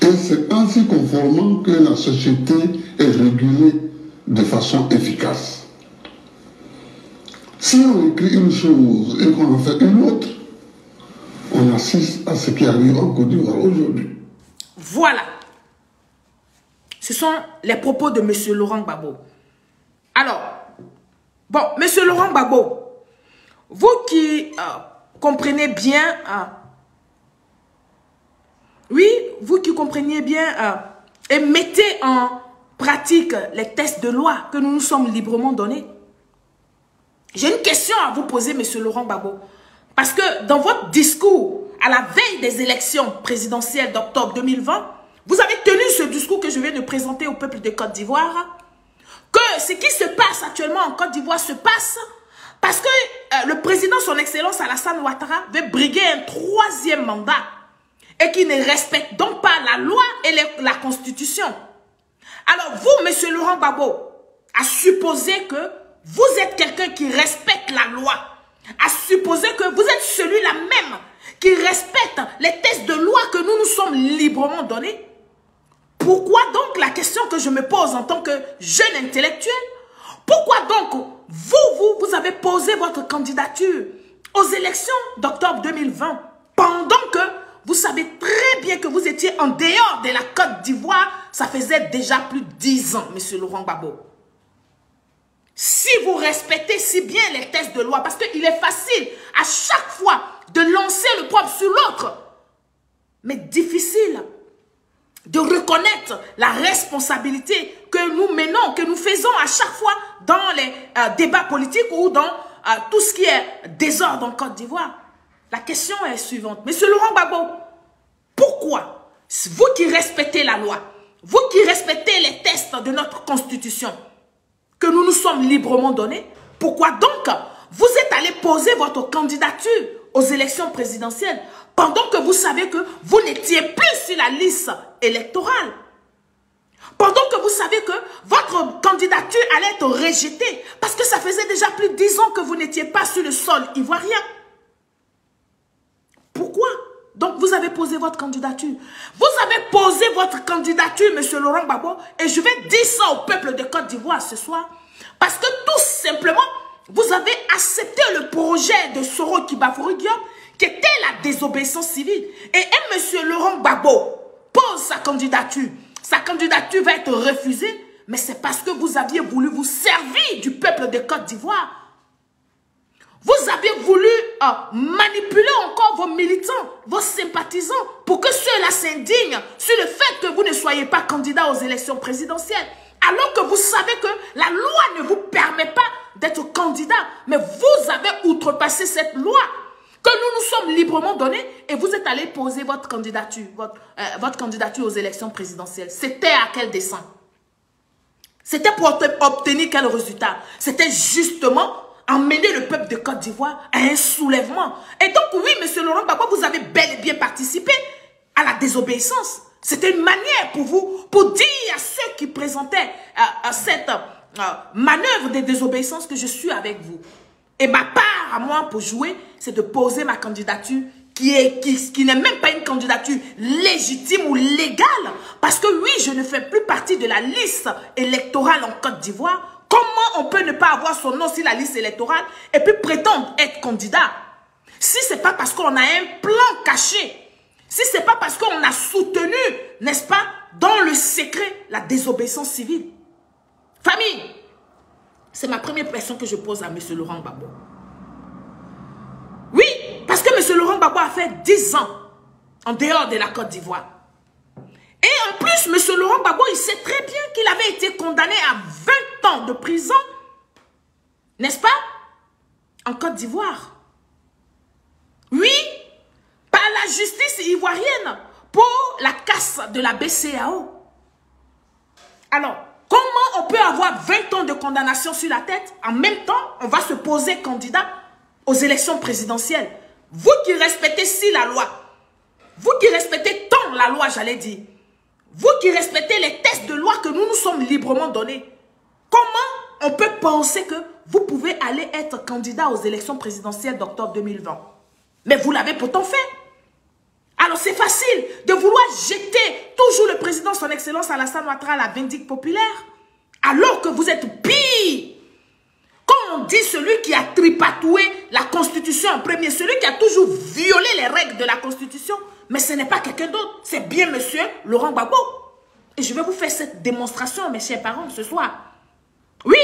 Et c'est en s'y conformant que la société est régulée de façon efficace. Si on écrit une chose et qu'on en fait une autre, on assiste à ce qui arrive en Côte d'Ivoire aujourd'hui. Voilà. Ce sont les propos de M. Laurent Gbagbo. Alors, bon, M. Laurent Gbagbo, vous qui comprenez bien, oui, vous qui comprenez bien et mettez en pratique les tests de loi que nous nous sommes librement donnés, j'ai une question à vous poser, M. Laurent Gbagbo. Parce que dans votre discours, à la veille des élections présidentielles d'octobre 2020, vous avez tenu ce discours que je viens de présenter au peuple de Côte d'Ivoire, que ce qui se passe actuellement en Côte d'Ivoire se passe parce que le président, son excellence Alassane Ouattara, veut briguer un 3e mandat et qui ne respecte donc pas la loi et la constitution. Alors vous, monsieur Laurent Gbagbo, à supposer que vous êtes quelqu'un qui respecte la loi, à supposer que vous êtes celui-là même qui respecte les textes de loi que nous nous sommes librement donnés, pourquoi donc la question que je me pose en tant que jeune intellectuel, pourquoi donc vous avez posé votre candidature aux élections d'octobre 2020 pendant que vous savez très bien que vous étiez en dehors de la Côte d'Ivoire, ça faisait déjà plus de 10 ans, monsieur Laurent Gbagbo. Si vous respectez si bien les textes de loi, parce qu'il est facile à chaque fois de lancer le poids sur l'autre, mais difficile de reconnaître la responsabilité que nous menons, que nous faisons à chaque fois dans les débats politiques ou dans tout ce qui est désordre en Côte d'Ivoire. La question est suivante. Monsieur Laurent Gbagbo, pourquoi, vous qui respectez la loi, vous qui respectez les textes de notre constitution, que nous nous sommes librement donnés, pourquoi donc vous êtes allé poser votre candidature aux élections présidentielles pendant que vous savez que vous n'étiez plus sur la liste électorale? Pendant que vous savez que votre candidature allait être rejetée parce que ça faisait déjà plus de 10 ans que vous n'étiez pas sur le sol ivoirien. Pourquoi donc vous avez posé votre candidature? Vous avez posé votre candidature, monsieur Laurent Gbagbo, et je vais dire ça au peuple de Côte d'Ivoire ce soir, parce que tout simplement, vous avez accepté le projet de Soro Kibafori Diop, qui était la désobéissance civile. Et monsieur Laurent Gbagbo pose sa candidature. Sa candidature va être refusée, mais c'est parce que vous aviez voulu vous servir du peuple de Côte d'Ivoire. Vous avez voulu manipuler encore vos militants, vos sympathisants, pour que ceux-là s'indignent sur le fait que vous ne soyez pas candidat aux élections présidentielles. Alors que vous savez que la loi ne vous permet pas d'être candidat, mais vous avez outrepassé cette loi que nous nous sommes librement donnée et vous êtes allé poser votre candidature, votre candidature aux élections présidentielles. C'était à quel dessein? C'était pour obtenir quel résultat? C'était justement emmener le peuple de Côte d'Ivoire à un soulèvement. Et donc, oui, monsieur Laurent Gbagbo, vous avez bel et bien participé à la désobéissance. C'était une manière pour vous, pour dire à ceux qui présentaient cette manœuvre de désobéissance que je suis avec vous. Et ma part à moi pour jouer, c'est de poser ma candidature qui n'est même pas une candidature légitime ou légale. Parce que oui, je ne fais plus partie de la liste électorale en Côte d'Ivoire. Comment on peut ne pas avoir son nom sur la liste électorale et puis prétendre être candidat? Si ce n'est pas parce qu'on a un plan caché, si ce n'est pas parce qu'on a soutenu, n'est-ce pas, dans le secret, la désobéissance civile. Famille, c'est ma première question que je pose à M. Laurent Gbagbo. Oui, parce que M. Laurent Gbagbo a fait 10 ans en dehors de la Côte d'Ivoire. Et en plus, M. Laurent Gbagbo, il sait très bien qu'il avait été condamné à 20 ans de prison, n'est-ce pas, en Côte d'Ivoire. Oui, par la justice ivoirienne pour la casse de la BCEAO. Alors, comment on peut avoir 20 ans de condamnation sur la tête? En même temps, on va se poser candidat aux élections présidentielles. Vous qui respectez si la loi, vous qui respectez tant la loi, j'allais dire, vous qui respectez les textes de loi que nous nous sommes librement donnés, comment on peut penser que vous pouvez aller être candidat aux élections présidentielles d'octobre 2020? Mais vous l'avez pourtant fait. Alors c'est facile de vouloir jeter toujours le président, son excellence Alassane Ouattara, à la vindicte populaire, alors que vous êtes pire. Quand on dit celui qui a tripatoué la Constitution en premier, celui qui a toujours violé les règles de la Constitution, mais ce n'est pas quelqu'un d'autre, c'est bien monsieur Laurent Gbagbo. Et je vais vous faire cette démonstration, mes chers parents, ce soir. Oui.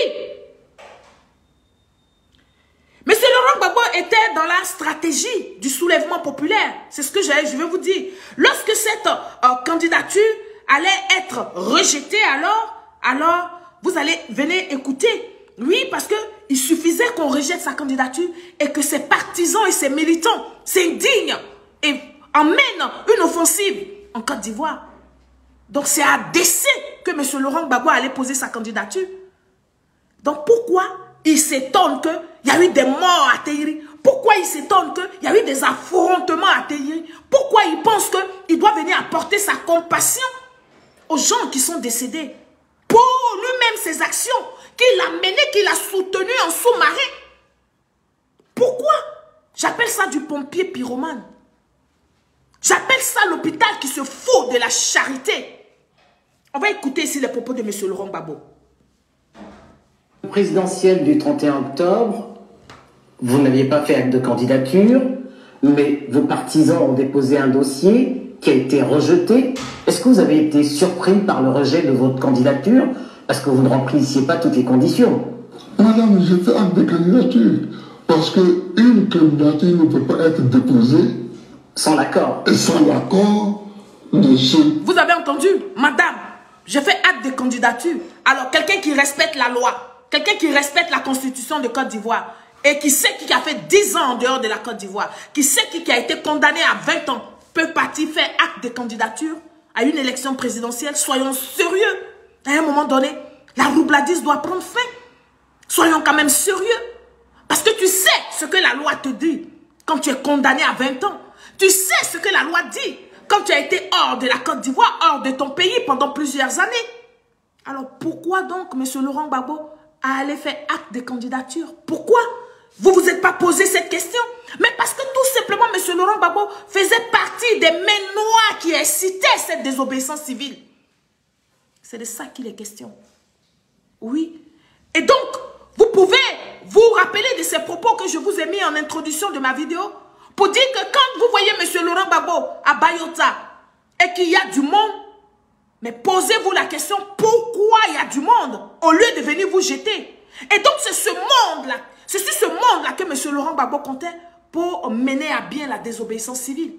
Monsieur Laurent Gbagbo était dans la stratégie du soulèvement populaire. C'est ce que je vais vous dire. Lorsque cette candidature allait être rejetée, alors vous allez venir écouter. Oui, parce qu'il suffisait qu'on rejette sa candidature et que ses partisans et ses militants s'indignent et emmènent une offensive en Côte d'Ivoire. Donc c'est à décès que M. Laurent Gbagbo allait poser sa candidature. Donc pourquoi il s'étonne qu'il y a eu des morts à Tehiri? Pourquoi il s'étonne qu'il y a eu des affrontements à Tehiri? Pourquoi il pense qu'il doit venir apporter sa compassion aux gens qui sont décédés? Pour lui-même, ses actions qu'il a menées, qu'il a soutenues en sous-marin. Pourquoi? J'appelle ça du pompier pyromane. J'appelle ça l'hôpital qui se fout de la charité. On va écouter ici les propos de M. Laurent Gbagbo. Présidentielle du 31 octobre, vous n'aviez pas fait acte de candidature, mais vos partisans ont déposé un dossier qui a été rejeté. Est-ce que vous avez été surpris par le rejet de votre candidature parce que vous ne remplissiez pas toutes les conditions? Madame, j'ai fait acte de candidature parce qu'une candidature ne peut pas être déposée sans l'accord. Sans l'accord de ceux. Vous avez entendu, madame, j'ai fait acte de candidature. Alors, quelqu'un qui respecte la loi, quelqu'un qui respecte la constitution de Côte d'Ivoire et qui sait qui a fait 10 ans en dehors de la Côte d'Ivoire, qui sait qui a été condamné à 20 ans, peut partir faire acte de candidature à une élection présidentielle. Soyons sérieux. À un moment donné, la roubladise doit prendre fin. Soyons quand même sérieux. Parce que tu sais ce que la loi te dit quand tu es condamné à 20 ans. Tu sais ce que la loi dit quand tu as été hors de la Côte d'Ivoire, hors de ton pays pendant plusieurs années. Alors pourquoi donc M. Laurent Gbagbo a allé faire acte de candidature? Pourquoi? Vous vous êtes pas posé cette question? Mais parce que tout simplement M. Laurent Gbagbo faisait partie des mains noires qui incitaient cette désobéissance civile. C'est de ça qu'il est question. Oui. Et donc, vous pouvez vous rappeler de ces propos que je vous ai mis en introduction de ma vidéo pour dire que quand vous voyez M. Laurent Gbagbo à Bayota et qu'il y a du monde, mais posez-vous la question, pourquoi il y a du monde au lieu de venir vous jeter? Et donc c'est ce monde-là, c'est sur ce monde-là que M. Laurent Gbagbo comptait pour mener à bien la désobéissance civile.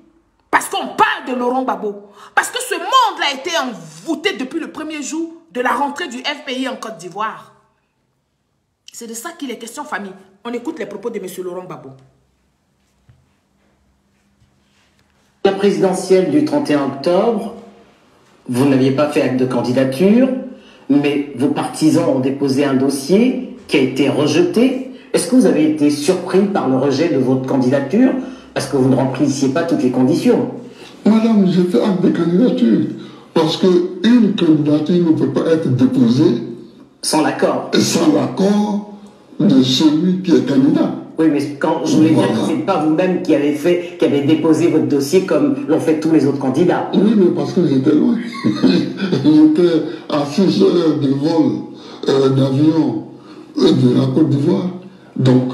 Parce qu'on parle de Laurent Gbagbo. Parce que ce monde-là a été envoûté depuis le premier jour de la rentrée du FPI en Côte d'Ivoire. C'est de ça qu'il est question, famille. On écoute les propos de M. Laurent Gbagbo. La présidentielle du 31 octobre, vous n'aviez pas fait acte de candidature, mais vos partisans ont déposé un dossier qui a été rejeté. Est-ce que vous avez été surpris par le rejet de votre candidature parce que vous ne remplissiez pas toutes les conditions? Madame, j'ai fait acte de candidature parce qu'une candidature ne peut pas être déposée sans l'accord. Sans l'accord de celui qui est candidat. Oui, mais quand je voulais dire que ce n'est pas vous-même qui avez déposé votre dossier comme l'ont fait tous les autres candidats. Oui, mais parce que j'étais loin. J'étais à 6 heures de vol d'avion de la Côte d'Ivoire. Donc,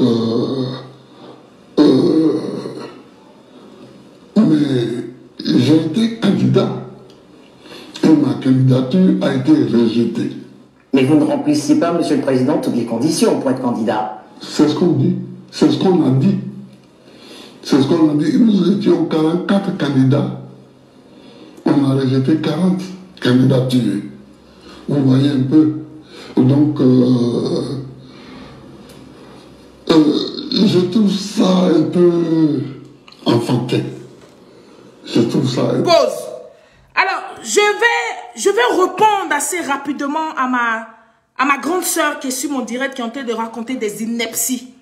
mais j'ai été candidat et ma candidature a été rejetée. Mais vous ne remplissiez pas, Monsieur le Président, toutes les conditions pour être candidat. C'est ce qu'on dit. C'est ce qu'on a dit. C'est ce qu'on a dit. Nous étions 44 candidats. On a rejeté 40 candidatures. Vous voyez un peu. Donc, je trouve ça un peu enfantin. Je trouve ça... Pause. Alors, je vais répondre assez rapidement à ma grande sœur qui est sur mon direct, qui est en train de raconter des inepties.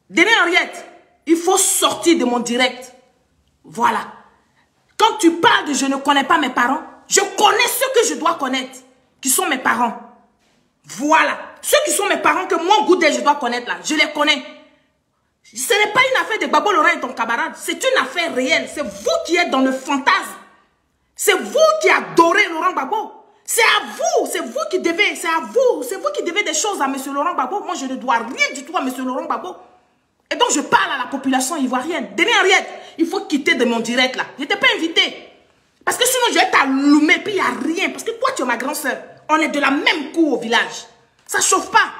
Denis Henriette, il faut sortir de mon direct. Voilà. Quand tu parles de je ne connais pas mes parents, je connais ceux que je dois connaître, qui sont mes parents. Voilà. Ceux qui sont mes parents, que moi, Goudé, je dois connaître là, je les connais. Ce n'est pas une affaire de Gbagbo Laurent et ton camarade, c'est une affaire réelle. C'est vous qui êtes dans le fantasme. C'est vous qui adorez Laurent Gbagbo. C'est à vous, c'est vous qui devez, c'est à vous, c'est vous qui devez des choses à M. Laurent Gbagbo. Moi, je ne dois rien du tout à M. Laurent Gbagbo. Et donc, je parle à la population ivoirienne. Denis Henriette, il faut quitter de mon direct là. Je n'étais pas invité. Parce que sinon, je vais t'allumer, puis il n'y a rien. Parce que toi, tu es ma grande soeur. On est de la même cour au village. Ça ne chauffe pas.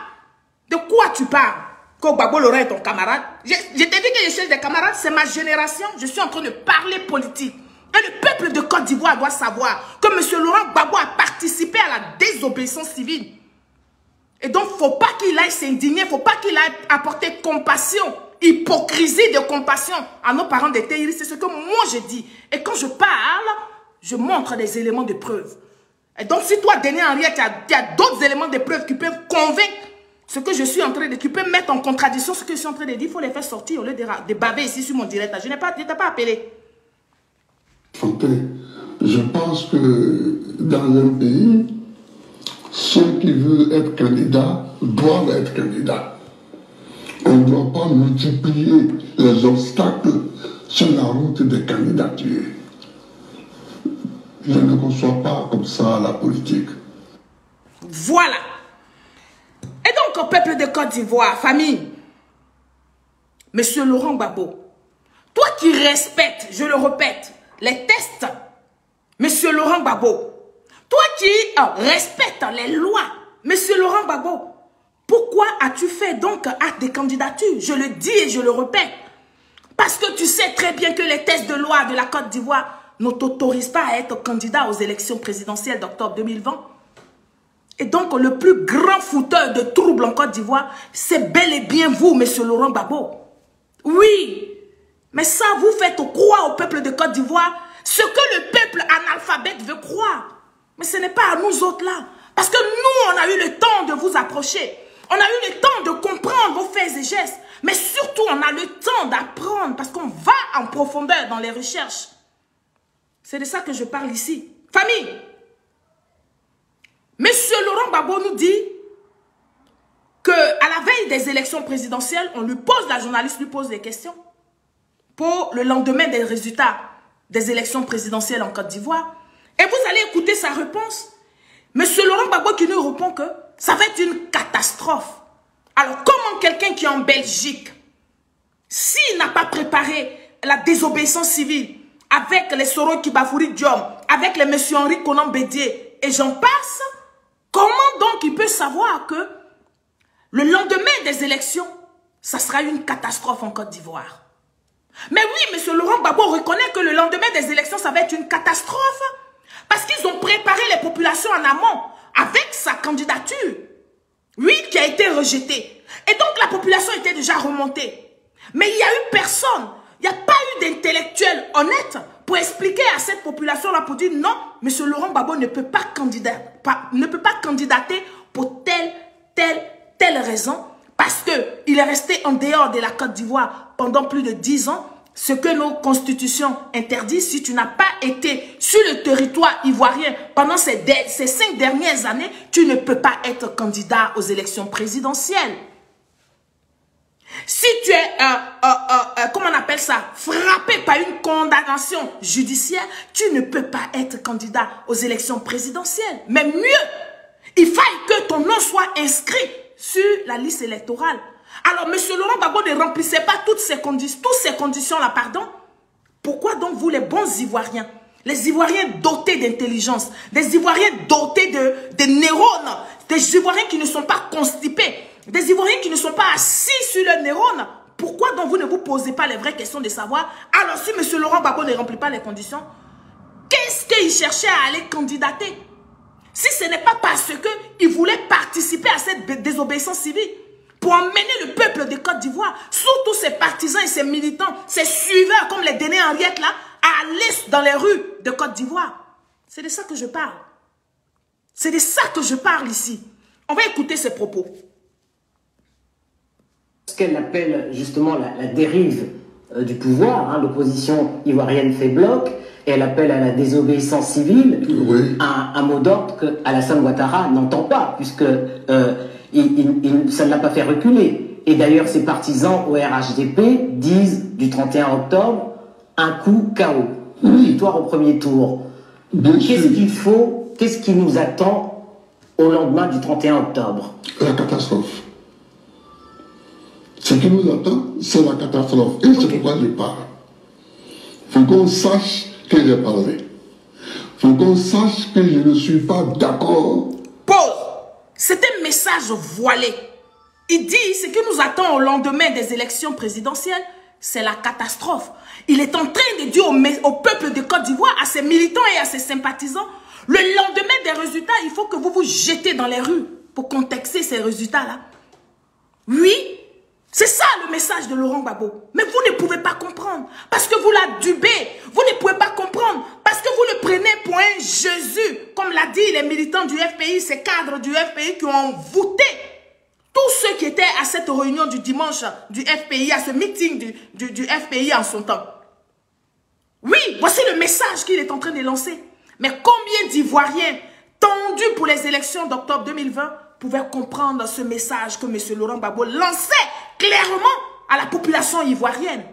De quoi tu parles? Que Gbagbo Laurent est ton camarade? Je t'ai dit que je cherche des camarades, c'est ma génération. Je suis en train de parler politique. Et le peuple de Côte d'Ivoire doit savoir que M. Laurent Gbagbo a participé à la désobéissance civile. Et donc, il ne faut pas qu'il aille s'indigner, il ne faut pas qu'il aille apporter compassion, hypocrisie de compassion à nos parents de Tehiri. C'est ce que moi je dis. Et quand je parle, je montre des éléments de preuve. Et donc, si toi, Denis Henriette, tu as d'autres éléments de preuve qui peuvent convaincre Ce que je suis en train de dire, tu peux mettre en contradiction ce que je suis en train de dire, il faut les faire sortir au lieu de baver ici sur mon direct. Je n'ai pas appelé. Je pense que dans un pays, ceux qui veulent être candidats doivent être candidats. On ne doit pas multiplier les obstacles sur la route des candidatures. Je ne conçois pas comme ça la politique. Voilà. Et donc, au peuple de Côte d'Ivoire, famille, Monsieur Laurent Gbagbo, toi qui respectes, je le répète, les tests, Monsieur Laurent Gbagbo, toi qui respectes les lois, Monsieur Laurent Gbagbo, pourquoi as-tu fait donc acte de candidature? Je le dis et je le répète. Parce que tu sais très bien que les tests de loi de la Côte d'Ivoire ne t'autorisent pas à être candidat aux élections présidentielles d'octobre 2020. Et donc, le plus grand fouteur de troubles en Côte d'Ivoire, c'est bel et bien vous, Monsieur Laurent Gbagbo. Oui, mais ça, vous faites croire au peuple de Côte d'Ivoire ce que le peuple analphabète veut croire. Mais ce n'est pas à nous autres là. Parce que nous, on a eu le temps de vous approcher. On a eu le temps de comprendre vos faits et gestes. Mais surtout, on a le temps d'apprendre parce qu'on va en profondeur dans les recherches. C'est de ça que je parle ici. Famille, Monsieur Laurent Gbagbo nous dit qu'à la veille des élections présidentielles, on lui pose, la journaliste lui pose des questions pour le lendemain des résultats des élections présidentielles en Côte d'Ivoire. Et vous allez écouter sa réponse. Monsieur Laurent Gbagbo qui nous répond que ça va être une catastrophe. Alors comment quelqu'un qui est en Belgique, s'il n'a pas préparé la désobéissance civile avec les Soro Kibafouri Diom, avec les Monsieur Henri Konan Bédier et j'en passe, comment donc il peut savoir que le lendemain des élections, ça sera une catastrophe en Côte d'Ivoire? Mais oui, Monsieur Laurent Gbagbo reconnaît que le lendemain des élections, ça va être une catastrophe. Parce qu'ils ont préparé les populations en amont avec sa candidature. Oui, qui a été rejetée. Et donc la population était déjà remontée. Mais il n'y a eu personne. Il n'y a pas eu d'intellectuel honnête pour expliquer à cette population-là, pour dire non, M. Laurent Gbagbo ne peut pas candidater pour telle raison, parce qu'il est resté en dehors de la Côte d'Ivoire pendant plus de 10 ans, ce que nos constitutions interdisent. Si tu n'as pas été sur le territoire ivoirien pendant ces 5 dernières années, tu ne peux pas être candidat aux élections présidentielles. Si tu es, comment on appelle ça, frappé par une condamnation judiciaire, tu ne peux pas être candidat aux élections présidentielles. Mais mieux, il faille que ton nom soit inscrit sur la liste électorale. Alors, M. Laurent Gbagbo ne remplissait pas toutes ces conditions-là, pardon. Pourquoi donc vous, les bons Ivoiriens, les Ivoiriens dotés d'intelligence, des Ivoiriens dotés de neurones, des Ivoiriens qui ne sont pas constipés, des Ivoiriens qui ne sont pas assis sur leurs neurones, pourquoi donc vous ne vous posez pas les vraies questions de savoir, alors si M. Laurent Gbagbo ne remplit pas les conditions, qu'est-ce qu'il cherchait à aller candidater? Si ce n'est pas parce qu'il voulait participer à cette désobéissance civile, pour emmener le peuple de Côte d'Ivoire, surtout ses partisans et ses militants, ses suiveurs comme les Déné Henriette là, à aller dans les rues de Côte d'Ivoire. C'est de ça que je parle. C'est de ça que je parle ici. On va écouter ses propos. Ce qu'elle appelle justement la dérive du pouvoir, hein, l'opposition ivoirienne fait bloc, et elle appelle à la désobéissance civile, oui. Un mot d'ordre qu'Alassane Ouattara n'entend pas, puisque ça ne l'a pas fait reculer. Et d'ailleurs, ses partisans au RHDP disent du 31 octobre, un coup KO. Une victoire au premier tour. Qu'est-ce qu'il faut, qu'est-ce qui nous attend au lendemain du 31 octobre? La catastrophe. Ce qui nous attend, c'est la catastrophe. Et c'est pourquoi je parle. Il faut qu'on sache que j'ai parlé. Il faut qu'on sache que je ne suis pas d'accord. Pause. C'est un message voilé. Il dit ce qui nous attend au lendemain des élections présidentielles, c'est la catastrophe. Il est en train de dire au peuple de Côte d'Ivoire, à ses militants et à ses sympathisants, le lendemain des résultats, il faut que vous vous jetez dans les rues pour contexter ces résultats-là. Oui, c'est ça le message de Laurent Gbagbo. Mais vous ne pouvez pas comprendre. Parce que vous l'adubez. Vous ne pouvez pas comprendre. Parce que vous le prenez pour un Jésus. Comme l'a dit les militants du FPI, ces cadres du FPI qui ont voté. Tous ceux qui étaient à cette réunion du dimanche du FPI, à ce meeting du FPI en son temps. Oui, voici le message qu'il est en train de lancer. Mais combien d'Ivoiriens tendus pour les élections d'octobre 2020 pouvaient comprendre ce message que M. Laurent Gbagbo lançait clairement à la population ivoirienne?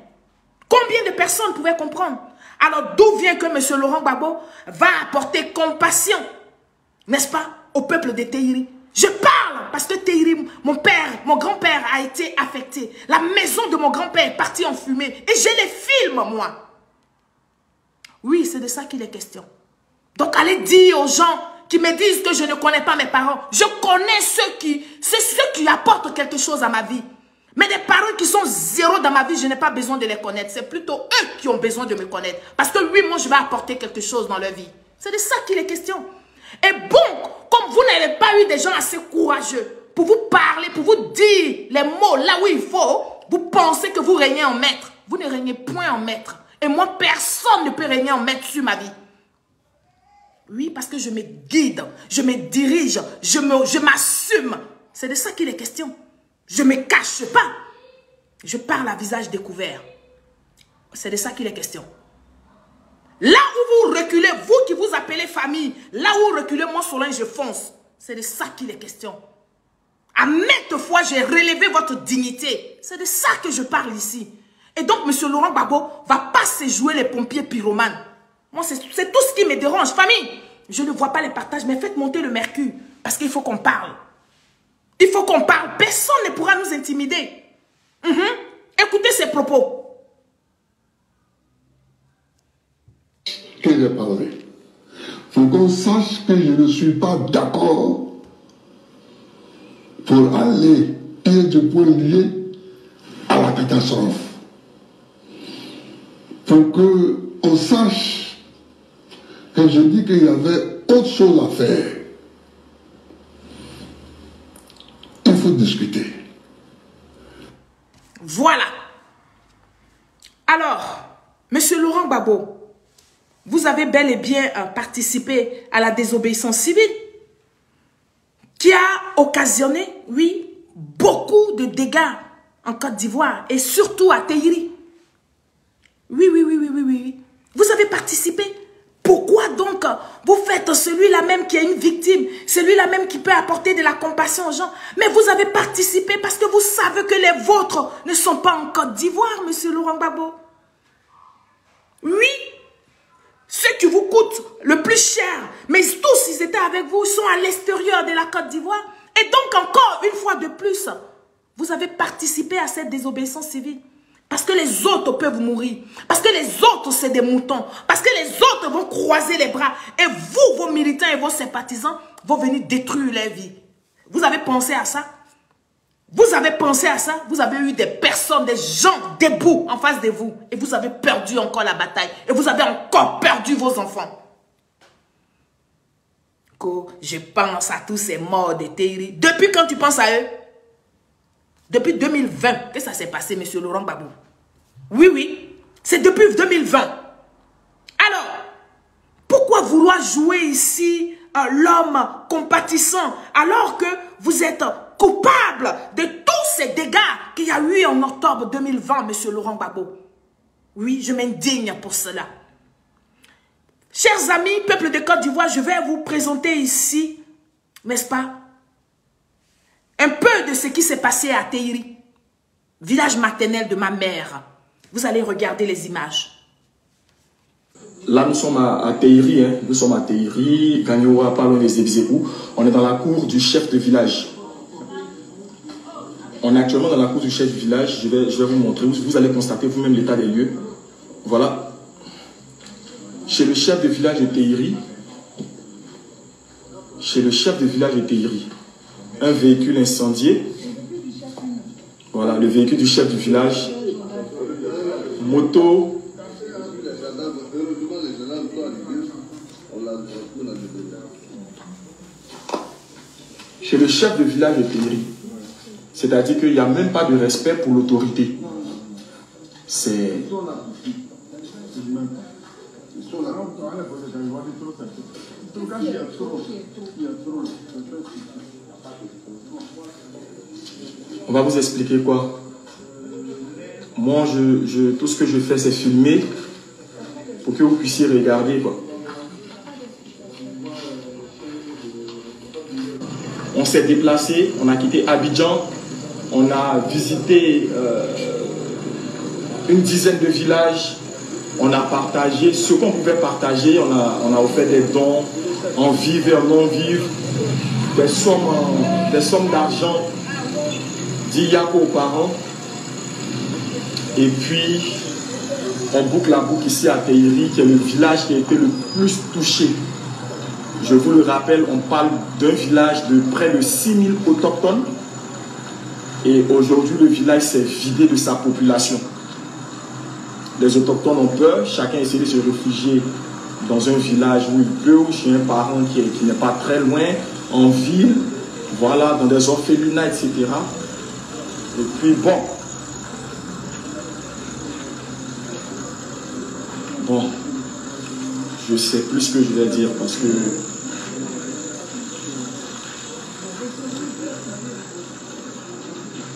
Combien de personnes pouvaient comprendre? Alors d'où vient que M. Laurent Gbagbo va apporter compassion, n'est-ce pas, au peuple de Tehiri? Je parle parce que Tehiri, mon grand-père a été affecté. La maison de mon grand-père est partie en fumée. Et je les filme, moi. Oui, c'est de ça qu'il est question. Donc allez dire aux gens qui me disent que je ne connais pas mes parents. Je connais ceux qui apportent quelque chose à ma vie. Mais des parents qui sont zéro dans ma vie, je n'ai pas besoin de les connaître. C'est plutôt eux qui ont besoin de me connaître. Parce que oui, moi, je vais apporter quelque chose dans leur vie. C'est de ça qu'il est question. Et bon, comme vous n'avez pas eu des gens assez courageux pour vous parler, pour vous dire les mots là où il faut, vous pensez que vous régnez en maître. Vous ne régnez point en maître. Et moi, personne ne peut régner en maître sur ma vie. Oui, parce que je me guide, je me dirige, je m'assume. C'est de ça qu'il est question. Je ne me cache pas. Je parle à visage découvert. C'est de ça qu'il est question. Là où vous reculez, vous qui vous appelez famille, là où vous reculez, moi, Solange, je fonce. C'est de ça qu'il est question. À maintes fois, j'ai relevé votre dignité. C'est de ça que je parle ici. Et donc, M. Laurent Gbagbo va pas se jouer les pompiers pyromanes. Moi, c'est tout ce qui me dérange. Famille, je ne vois pas les partages, mais faites monter le mercure. Parce qu'il faut qu'on parle. Il faut qu'on parle. Personne ne pourra nous intimider. Écoutez ces propos. Que j'ai parlé. Il faut qu'on sache que je ne suis pas d'accord pour aller pied de point lié à la catastrophe. Pour qu'on sache que je dis qu'il y avait autre chose à faire. Il faut discuter. Voilà. Alors, M. Laurent Gbagbo, vous avez bel et bien participé à la désobéissance civile qui a occasionné, oui, beaucoup de dégâts en Côte d'Ivoire et surtout à Tehiri. Oui. Vous avez participé. Pourquoi donc vous faites celui-là même qui est une victime, celui-là même qui peut apporter de la compassion aux gens? Mais vous avez participé parce que vous savez que les vôtres ne sont pas en Côte d'Ivoire, M. Laurent Gbagbo. Oui, ceux qui vous coûtent le plus cher, mais tous ils étaient avec vous, ils sont à l'extérieur de la Côte d'Ivoire. Et donc encore une fois de plus, vous avez participé à cette désobéissance civile. Parce que les autres peuvent mourir. Parce que les autres, c'est des moutons. Parce que les autres vont croiser les bras. Et vous, vos militants et vos sympathisants, vont venir détruire leur vie. Vous avez pensé à ça? Vous avez pensé à ça? Vous avez eu des personnes, des gens debout en face de vous. Et vous avez perdu encore la bataille. Et vous avez encore perdu vos enfants. Je pense à tous ces morts de Tehiri. Depuis quand tu penses à eux? Depuis 2020 que ça s'est passé, M. Laurent Gbagbo. Oui, c'est depuis 2020. Alors, pourquoi vouloir jouer ici l'homme compatissant alors que vous êtes coupable de tous ces dégâts qu'il y a eu en octobre 2020, M. Laurent Gbagbo? Oui, je m'indigne pour cela. Chers amis, peuple de Côte d'Ivoire, je vais vous présenter ici, n'est-ce pas, un peu de ce qui s'est passé à Tehiri, village maternel de ma mère. Vous allez regarder les images. Là, nous sommes à Tehiri, hein. Nous sommes à Tehiri, Gagnoa, pas loin des Ebzebou. On est dans la cour du chef de village. On est actuellement dans la cour du chef du village. Je vais vous montrer. Vous allez constater vous-même l'état des lieux. Voilà. Chez le chef de village de Tehiri, un véhicule incendié. Voilà, le véhicule du chef du village. Moto. Chez le chef de village de Tehiri. C'est-à-dire qu'il n'y a même pas de respect pour l'autorité. C'est... On va vous expliquer quoi. Moi, tout ce que je fais, c'est filmer pour que vous puissiez regarder, quoi. On s'est déplacé, on a quitté Abidjan, on a visité une dizaine de villages, on a partagé ce qu'on pouvait partager, on a offert des dons en vivre et en non-vivre, des sommes d'argent d'Iyako aux parents. Et puis, on boucle la boucle ici à Teiri, qui est le village qui a été le plus touché. Je vous le rappelle, on parle d'un village de près de 6000 autochtones. Et aujourd'hui, le village s'est vidé de sa population. Les autochtones ont peur, chacun essaie de se réfugier dans un village où il peut, ou chez un parent qui n'est pas très loin, en ville, voilà, dans des orphelinats, etc. Et puis bon, je sais plus ce que je vais dire parce que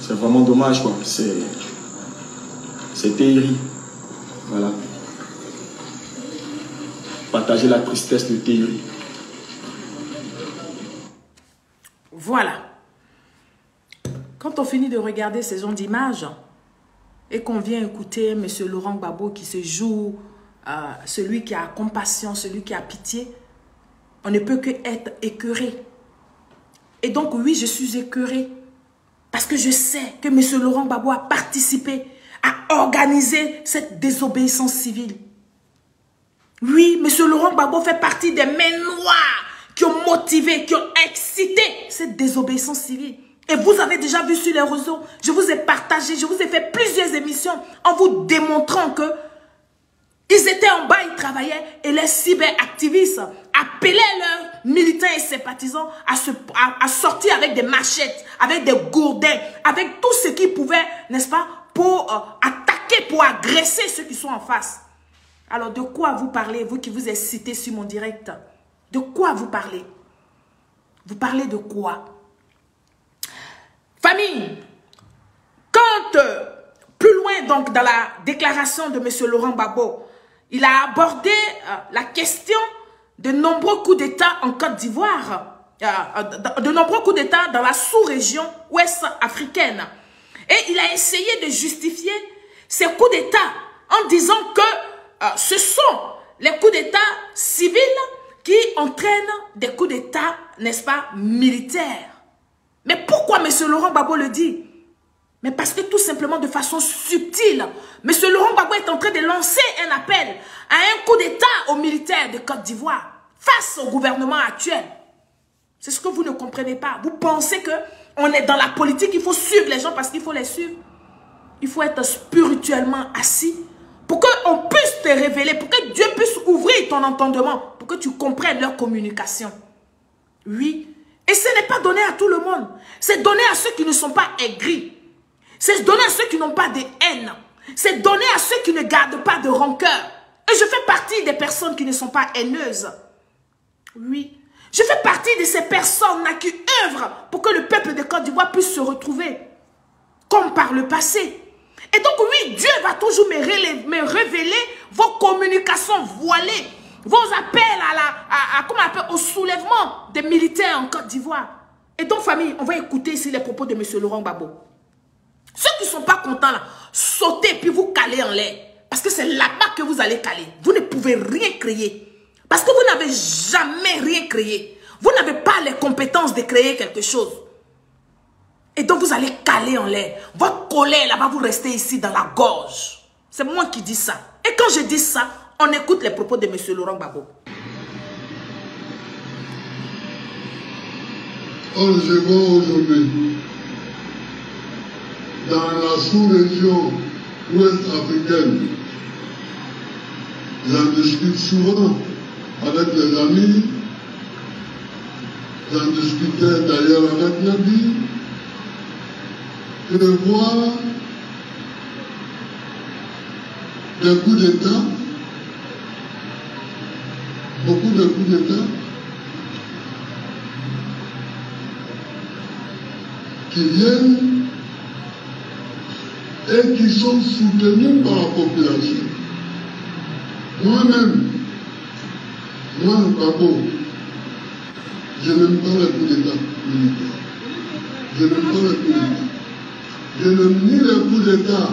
c'est vraiment dommage, quoi. C'est Teiri. Voilà. Partager la tristesse de Teiri. Voilà. Quand on finit de regarder ces genres d'images et qu'on vient écouter M. Laurent Gbagbo qui se joue celui qui a compassion, celui qui a pitié, on ne peut que être écœuré. Et donc oui, je suis écœuré parce que je sais que M. Laurent Gbagbo a participé à organiser cette désobéissance civile. Oui, M. Laurent Gbagbo fait partie des mains noires qui ont motivé, qui ont excité cette désobéissance civile. Et vous avez déjà vu sur les réseaux, je vous ai partagé, je vous ai fait plusieurs émissions en vous démontrant que ils étaient en bas, ils travaillaient et les cyberactivistes appelaient leurs militants et sympathisants à sortir avec des machettes, avec des gourdins, avec tout ce qu'ils pouvaient, n'est-ce pas, pour attaquer, pour agresser ceux qui sont en face. Alors de quoi vous parlez, vous qui vous êtes cité sur mon direct? De quoi vous parlez? Vous parlez de quoi? Famille, quand plus loin donc dans la déclaration de M. Laurent Gbagbo, il a abordé la question de nombreux coups d'État en Côte d'Ivoire, de nombreux coups d'État dans la sous-région ouest africaine. Et il a essayé de justifier ces coups d'État en disant que ce sont les coups d'État civils qui entraînent des coups d'État, n'est-ce pas, militaires. Mais pourquoi M. Laurent Gbagbo le dit? Mais parce que tout simplement de façon subtile, M. Laurent Gbagbo est en train de lancer un appel à un coup d'État aux militaires de Côte d'Ivoire face au gouvernement actuel. C'est ce que vous ne comprenez pas. Vous pensez qu'on est dans la politique, il faut suivre les gens parce qu'il faut les suivre. Il faut être spirituellement assis pour qu'on puisse te révéler, pour que Dieu puisse ouvrir ton entendement, pour que tu comprennes leur communication. Oui. Et ce n'est pas donné à tout le monde. C'est donné à ceux qui ne sont pas aigris. C'est donné à ceux qui n'ont pas de haine. C'est donné à ceux qui ne gardent pas de rancœur. Et je fais partie des personnes qui ne sont pas haineuses. Oui. Je fais partie de ces personnes-là qui œuvrent pour que le peuple de Côte d'Ivoire puisse se retrouver comme par le passé. Et donc oui, Dieu va toujours me révéler vos communications voilées, vos appels comment on appelle, au soulèvement des militaires en Côte d'Ivoire. Et donc, famille, on va écouter ici les propos de M. Laurent Gbagbo. Ceux qui ne sont pas contents, là, sautez puis vous calez en l'air. Parce que c'est là-bas que vous allez caler. Vous ne pouvez rien créer. Parce que vous n'avez jamais rien créé. Vous n'avez pas les compétences de créer quelque chose. Et donc, vous allez caler en l'air. Votre colère, là, va vous rester ici dans la gorge. C'est moi qui dis ça. Et quand je dis ça, on écoute les propos de M. Laurent Gbagbo. Je vois aujourd'hui, dans la sous-région ouest africaine, j'en discute souvent avec les amis, j'en discutais d'ailleurs avec Nabi, je vois des coups d'État, beaucoup de coups d'État, qui viennent et qui sont soutenus par la population. Moi-même, moi, Gbagbo, je n'aime pas les coups d'État militaires. Je n'aime pas les coups d'État. Je n'aime ni les coups d'État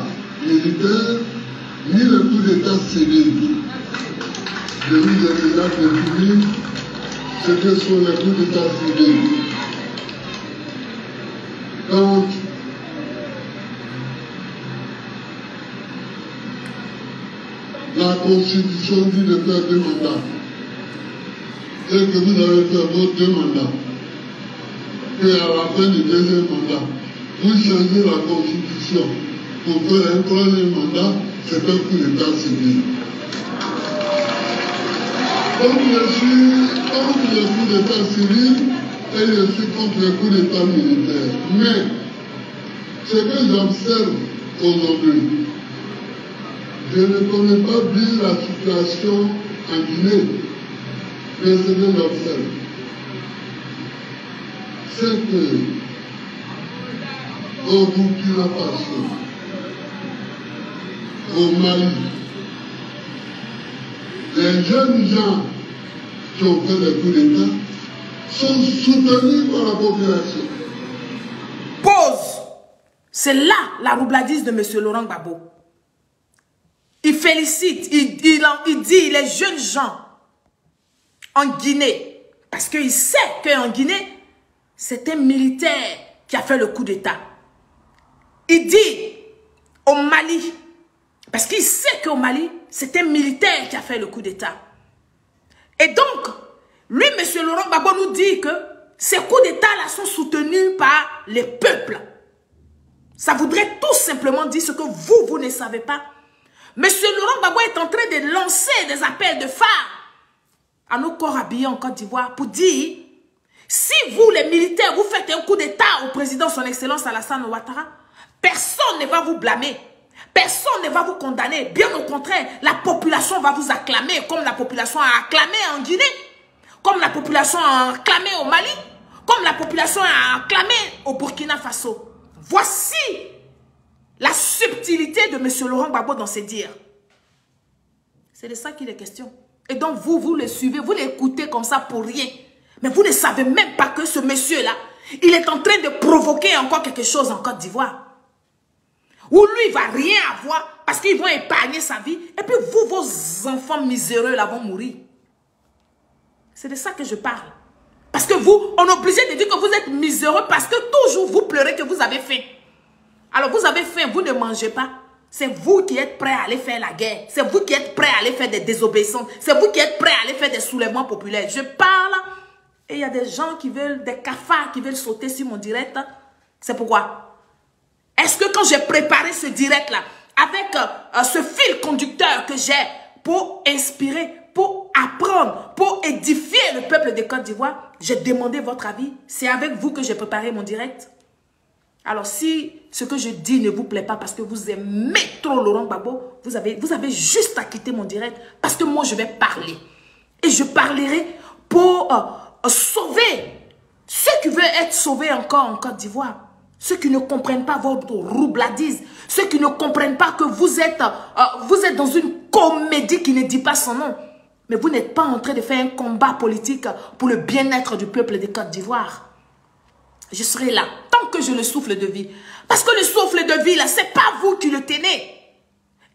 militaires, ni les coups d'État civils. Je vous ai déjà défini ce que sont les coups d'État civils. Quand la Constitution dit de faire 2 mandats, et que vous avez fait vos 2 mandats, et à la fin du 2e mandat, vous changez la Constitution pour faire un 3e mandat, c'est un coup d'État civil. Donc je suis contre les coups d'État civil et je suis contre les coups d'État militaires. Mais ce que j'observe aujourd'hui, je ne connais pas bien la situation en Guinée, mais ce que j'observe, c'est que au Burkina Faso, au Mali, les jeunes gens qui ont fait des coups d'État sont soutenus par la population. Pause. C'est là la roubladise de M. Laurent Gbagbo. Il félicite, il dit les jeunes gens en Guinée, parce qu'il sait qu'en Guinée, c'est un militaire qui a fait le coup d'État. Il dit au Mali, parce qu'il sait qu'au Mali, c'est un militaire qui a fait le coup d'État. Et donc, lui, M. Laurent Gbagbo nous dit que ces coups d'État-là sont soutenus par les peuples. Ça voudrait tout simplement dire ce que vous ne savez pas. M. Laurent Gbagbo est en train de lancer des appels de phare à nos corps habillés en Côte d'Ivoire pour dire, si vous, les militaires, vous faites un coup d'État au président, son excellence Alassane Ouattara, personne ne va vous blâmer. Personne ne va vous condamner. Bien au contraire, la population va vous acclamer comme la population a acclamé en Guinée, comme la population a acclamé au Mali, comme la population a acclamé au Burkina Faso. Voici la subtilité de M. Laurent Gbagbo dans ses dires. C'est de ça qu'il est question. Et donc vous le suivez, vous l'écoutez comme ça pour rien. Mais vous ne savez même pas que ce monsieur-là, il est en train de provoquer encore quelque chose en Côte d'Ivoire. Où lui, il ne va rien avoir parce qu'ils vont épargner sa vie. Et puis vous, vos enfants miséreux là vont mourir. C'est de ça que je parle. Parce que vous, on est obligé de dire que vous êtes miséreux parce que toujours vous pleurez que vous avez faim. Alors vous avez faim, vous ne mangez pas. C'est vous qui êtes prêts à aller faire la guerre. C'est vous qui êtes prêts à aller faire des désobéissances. C'est vous qui êtes prêts à aller faire des soulèvements populaires. Je parle et il y a des gens qui veulent, des cafards qui veulent sauter sur mon direct. C'est pourquoi. Est-ce que quand j'ai préparé ce direct-là, avec ce fil conducteur que j'ai pour inspirer, pour apprendre, pour édifier le peuple de Côte d'Ivoire, j'ai demandé votre avis. C'est avec vous que j'ai préparé mon direct. Alors si ce que je dis ne vous plaît pas parce que vous aimez trop Laurent Gbagbo, vous avez juste à quitter mon direct parce que moi je vais parler. Et je parlerai pour sauver ceux qui veulent être sauvés encore en Côte d'Ivoire. Ceux qui ne comprennent pas votre roubladise. Ceux qui ne comprennent pas que vous êtes dans une comédie qui ne dit pas son nom. Mais vous n'êtes pas en train de faire un combat politique pour le bien-être du peuple de Côte d'Ivoire. Je serai là tant que je le souffle de vie. Parce que le souffle de vie, là, ce n'est pas vous qui le tenez.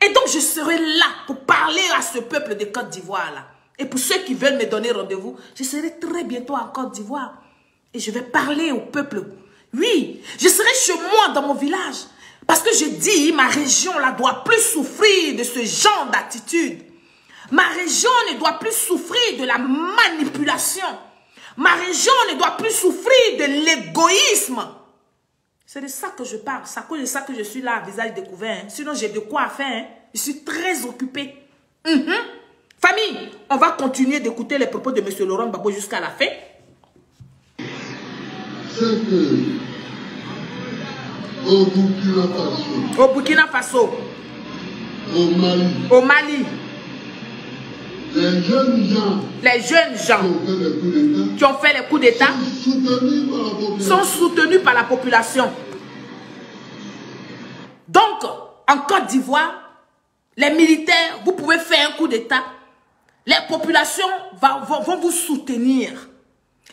Et donc, je serai là pour parler à ce peuple de Côte d'Ivoire, là. Et pour ceux qui veulent me donner rendez-vous, je serai très bientôt en Côte d'Ivoire. Et je vais parler au peuple. Oui, je serai chez moi dans mon village. Parce que je dis, ma région là doit plus souffrir de ce genre d'attitude. Ma région ne doit plus souffrir de la manipulation. Ma région ne doit plus souffrir de l'égoïsme. C'est de ça que je parle. C'est à cause de ça que je suis là à visage découvert. Hein. Sinon, j'ai de quoi faire. Hein. Je suis très occupée. Famille, on va continuer d'écouter les propos de M. Laurent Gbagbo jusqu'à la fin. C'est que au Burkina Faso, au Burkina Faso, au Mali, les jeunes gens qui ont fait les coups d'État sont soutenus par la population. Donc, en Côte d'Ivoire, les militaires, vous pouvez faire un coup d'État. Les populations vont vous soutenir.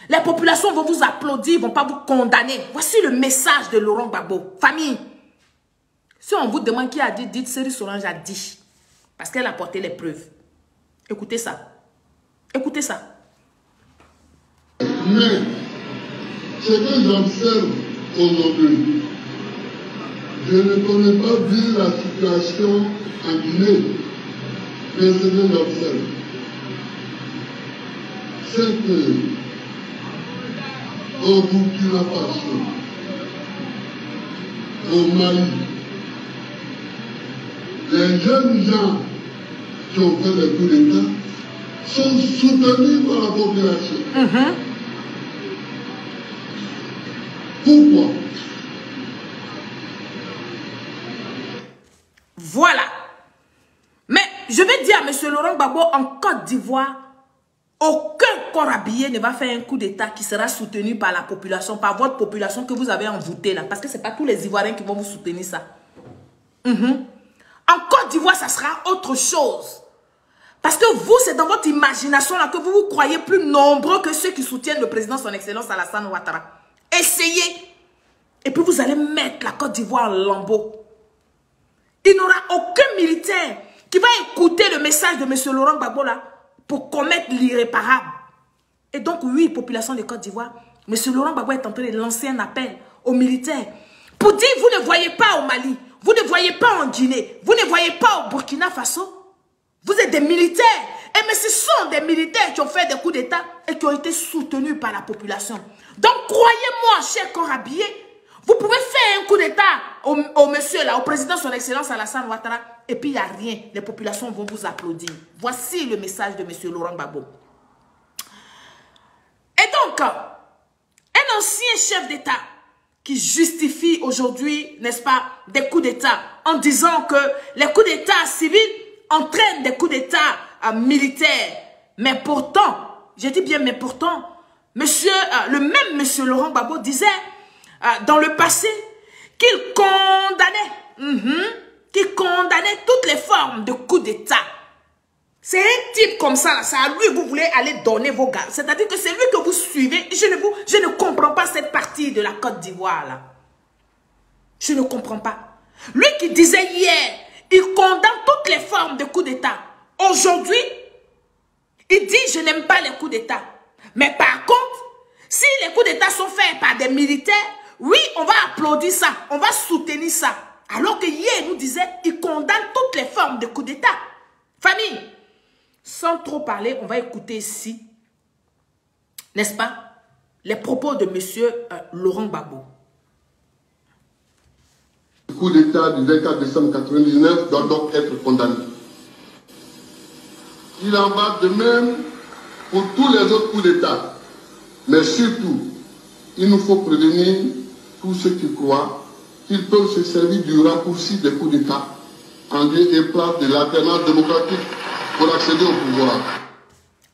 Les populations vont vous applaudir, ne vont pas vous condamner. Voici le message de Laurent Gbagbo. Famille, si on vous demande qui a dit, dites Seri Solange a dit. Parce qu'elle a porté les preuves. Écoutez ça. Écoutez ça. Mais, ce que j'observe aujourd'hui, je ne connais pas bien la situation en Guinée, mais ce que j'observe, c'est que au Burkina Faso, au Mali, les jeunes gens qui ont fait les coups d'État sont soutenus par la population. Pourquoi? Voilà. Mais je vais dire à M. Laurent Gbagbo, en Côte d'Ivoire, aucun corps habillé ne va faire un coup d'État qui sera soutenu par la population, par votre population que vous avez envoûtée là. Parce que ce n'est pas tous les Ivoiriens qui vont vous soutenir ça. En Côte d'Ivoire, ça sera autre chose. Parce que vous, c'est dans votre imagination là que vous vous croyez plus nombreux que ceux qui soutiennent le président son excellence Alassane Ouattara. Essayez. Et puis vous allez mettre la Côte d'Ivoire en lambeaux. Il n'y aura aucun militaire qui va écouter le message de M. Laurent Gbagbo là pour commettre l'irréparable. Et donc, oui, population de Côte d'Ivoire, M. Laurent Gbagbo est en train de lancer un appel aux militaires pour dire, vous ne voyez pas au Mali, vous ne voyez pas en Guinée, vous ne voyez pas au Burkina Faso. Vous êtes des militaires. Mais ce sont des militaires qui ont fait des coups d'État et qui ont été soutenus par la population. Donc, croyez-moi, chers corps habillés, vous pouvez faire un coup d'État au monsieur là, au président son excellence Alassane Ouattara, et puis il n'y a rien. Les populations vont vous applaudir. Voici le message de monsieur Laurent Gbagbo. Et donc, un ancien chef d'État qui justifie aujourd'hui, n'est-ce pas, des coups d'État en disant que les coups d'État civils entraînent des coups d'État militaires. Mais pourtant, je dis bien mais pourtant, le même monsieur Laurent Gbagbo disait dans le passé qu'il condamnait, toutes les formes de coups d'État. C'est un type comme ça, c'est à lui que vous voulez aller donner vos gars. C'est-à-dire que c'est lui que vous suivez. Je ne comprends pas cette partie de la Côte d'Ivoire là. Je ne comprends pas. Lui qui disait hier, il condamne toutes les formes de coups d'État. Aujourd'hui, il dit je n'aime pas les coups d'État. Mais par contre, si les coups d'État sont faits par des militaires, oui, on va applaudir ça, on va soutenir ça. Alors que hier, il nous disait, il condamne toutes les formes de coups d'État. Famille, sans trop parler, on va écouter ici, n'est-ce pas, les propos de monsieur Laurent Gbagbo. Le coup d'État du 24 décembre 1999 doit donc être condamné. Il en va de même pour tous les autres coups d'État. Mais surtout, il nous faut prévenir tous ceux qui croient qu'ils peuvent se servir du raccourci des coups d'État en lieu et place de l'alternance démocratique pour accéder au pouvoir.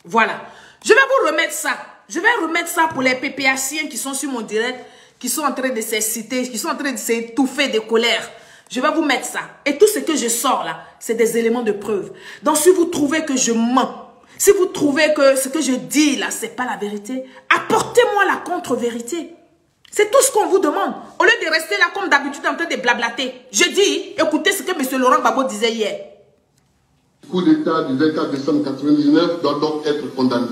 Voilà. Je vais vous remettre ça. Je vais remettre ça pour les PPAciens qui sont sur mon direct, qui sont en train de s'exciter, qui sont en train de s'étouffer de colère. Je vais vous mettre ça. Et tout ce que je sors là, c'est des éléments de preuve. Donc si vous trouvez que je mens, si vous trouvez que ce que je dis là, c'est pas la vérité, apportez-moi la contre-vérité. C'est tout ce qu'on vous demande. Au lieu de rester là comme d'habitude en train de blablater. Je dis, écoutez ce que M. Laurent Gbagbo disait hier. Le coup d'État du 24 décembre 1999 doit donc être condamné.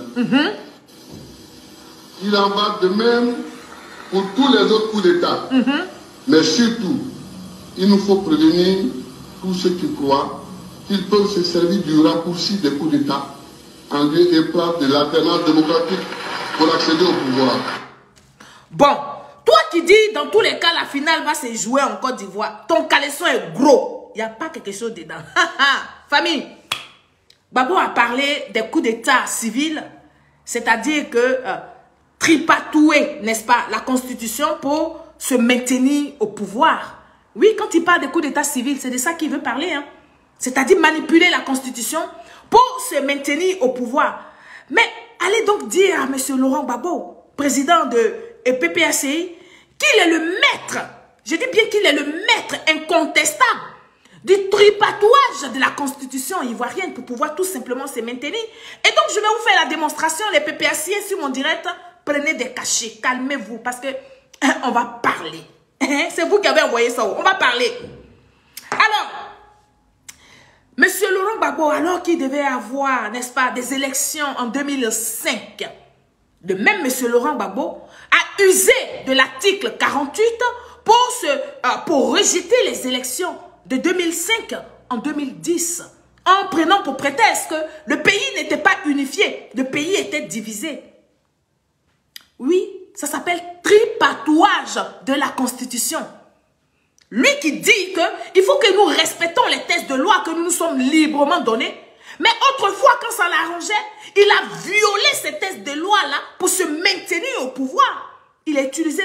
Il en va de même pour tous les autres coups d'État. Mais surtout, il nous faut prévenir tous ceux qui croient qu'ils peuvent se servir du raccourci des coups d'État en lieu et place de l'alternance démocratique pour accéder au pouvoir. Bon, toi qui dis dans tous les cas la finale va se jouer en Côte d'Ivoire, ton caleçon est gros. Il n'y a pas quelque chose dedans. Famille, Gbagbo a parlé des coups d'État civils, c'est-à-dire que tripatouer, n'est-ce pas, la Constitution pour se maintenir au pouvoir. Oui, quand il parle des coups d'État civils, c'est de ça qu'il veut parler. Hein. C'est-à-dire manipuler la Constitution pour se maintenir au pouvoir. Mais allez donc dire à M. Laurent Gbagbo, président de PPACI, qu'il est le maître, je dis bien qu'il est le maître incontestable du tripatouage de la constitution ivoirienne pour pouvoir tout simplement se maintenir. Et donc, je vais vous faire la démonstration, les PPAciens sur mon direct. Prenez des cachets, calmez-vous, parce que on va parler. C'est vous qui avez envoyé ça, on va parler. Alors, Monsieur Laurent Gbagbo, alors qu'il devait avoir, n'est-ce pas, des élections en 2005, le même Monsieur Laurent Gbagbo a usé de l'article 48 pour rejeter les élections de 2005 en 2010, en prenant pour prétexte que le pays n'était pas unifié, le pays était divisé. Oui, ça s'appelle tripatouage de la Constitution. Lui qui dit qu'il faut que nous respectons les textes de loi que nous nous sommes librement donnés. Mais autrefois, quand ça l'arrangeait, il a violé ces textes de loi-là pour se maintenir au pouvoir. Il a utilisé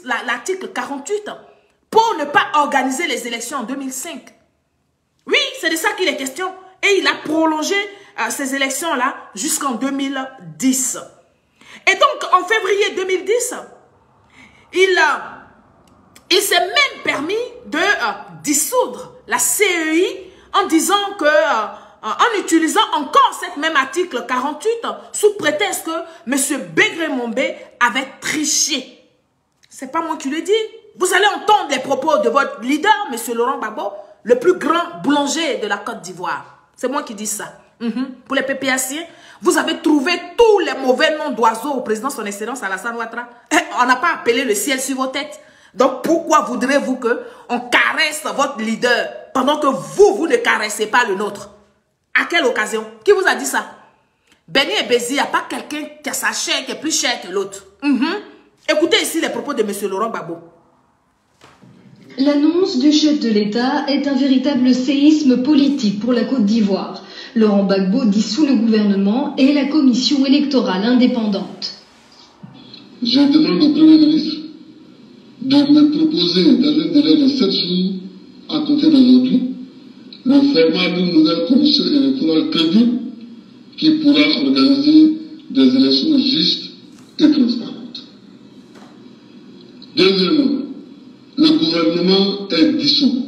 l'article 48 pour ne pas organiser les élections en 2005. Oui, c'est de ça qu'il est question. Et il a prolongé ces élections-là jusqu'en 2010. Et donc, en février 2010, il s'est même permis de dissoudre la CEI en disant que, en utilisant encore cet même article 48, sous prétexte que M. Begré-Mombe avait triché. C'est pas moi qui le dis. Vous allez entendre les propos de votre leader, M. Laurent Gbagbo, le plus grand boulanger de la Côte d'Ivoire. C'est moi qui dis ça. Pour les PPAciens, vous avez trouvé tous les mauvais noms d'oiseaux au président son excellence Alassane Ouattara. On n'a pas appelé le ciel sur vos têtes. Donc pourquoi voudrez-vous qu'on caresse votre leader pendant que vous ne caressez pas le nôtre? À quelle occasion? Qui vous a dit ça? Béni et Bézi, il n'y a pas quelqu'un qui a sa chair qui est plus chère que l'autre. Écoutez ici les propos de M. Laurent Gbagbo. L'annonce du chef de l'État est un véritable séisme politique pour la Côte d'Ivoire. Laurent Gbagbo dissout le gouvernement et la commission électorale indépendante. Je demande au Premier ministre de me proposer dans un délai de 7 jours à côté d'aujourd'hui le format d'une nouvelle commission électorale crédible qui pourra organiser des élections justes et transparentes. Deuxièmement, le gouvernement est dissous.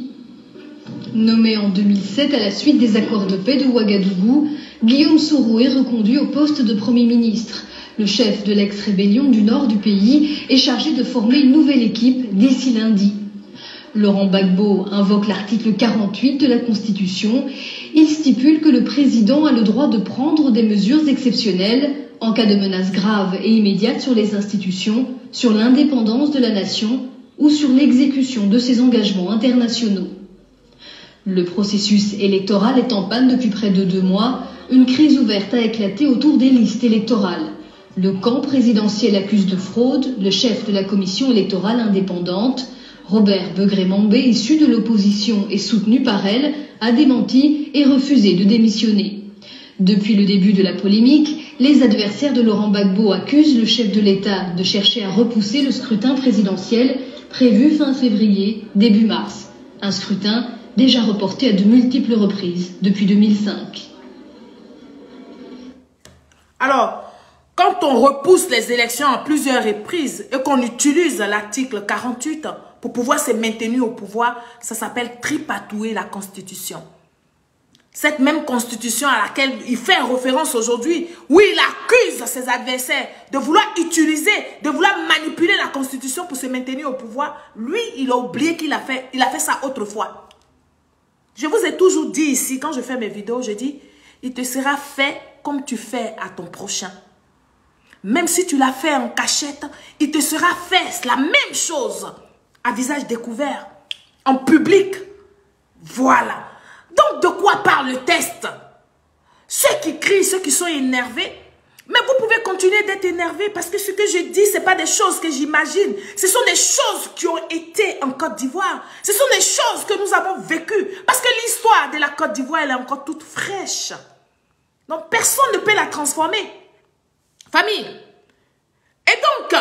Nommé en 2007 à la suite des accords de paix de Ouagadougou, Guillaume Soro est reconduit au poste de Premier ministre. Le chef de l'ex-rébellion du nord du pays est chargé de former une nouvelle équipe d'ici lundi. Laurent Gbagbo invoque l'article 48 de la Constitution. Il stipule que le président a le droit de prendre des mesures exceptionnelles en cas de menace grave et immédiate sur les institutions, sur l'indépendance de la nation ou sur l'exécution de ses engagements internationaux. Le processus électoral est en panne depuis près de 2 mois. Une crise ouverte a éclaté autour des listes électorales. Le camp présidentiel accuse de fraude le chef de la commission électorale indépendante. Robert Begré-Mombe, issu de l'opposition et soutenu par elle, a démenti et refusé de démissionner. Depuis le début de la polémique, les adversaires de Laurent Gbagbo accusent le chef de l'État de chercher à repousser le scrutin présidentiel prévu fin février, début mars. Un scrutin déjà reporté à de multiples reprises depuis 2005. Alors, quand on repousse les élections à plusieurs reprises et qu'on utilise l'article 48 pour pouvoir se maintenir au pouvoir, ça s'appelle tripatouer la Constitution. Cette même Constitution à laquelle il fait référence aujourd'hui, où il accuse ses adversaires de vouloir utiliser, de vouloir manipuler la Constitution pour se maintenir au pouvoir, lui, il a oublié qu'il a fait ça autrefois. Je vous ai toujours dit ici, quand je fais mes vidéos, je dis, il te sera fait comme tu fais à ton prochain. Même si tu l'as fait en cachette, il te sera fait la même chose à visage découvert, en public. Voilà. Donc, de quoi parle le test? Ceux qui crient, ceux qui sont énervés, mais vous pouvez continuer d'être énervés parce que ce que je dis, ce n'est pas des choses que j'imagine. Ce sont des choses qui ont été en Côte d'Ivoire. Ce sont des choses que nous avons vécues. Parce que l'histoire de la Côte d'Ivoire, elle est encore toute fraîche. Donc, personne ne peut la transformer. Famille. Et donc,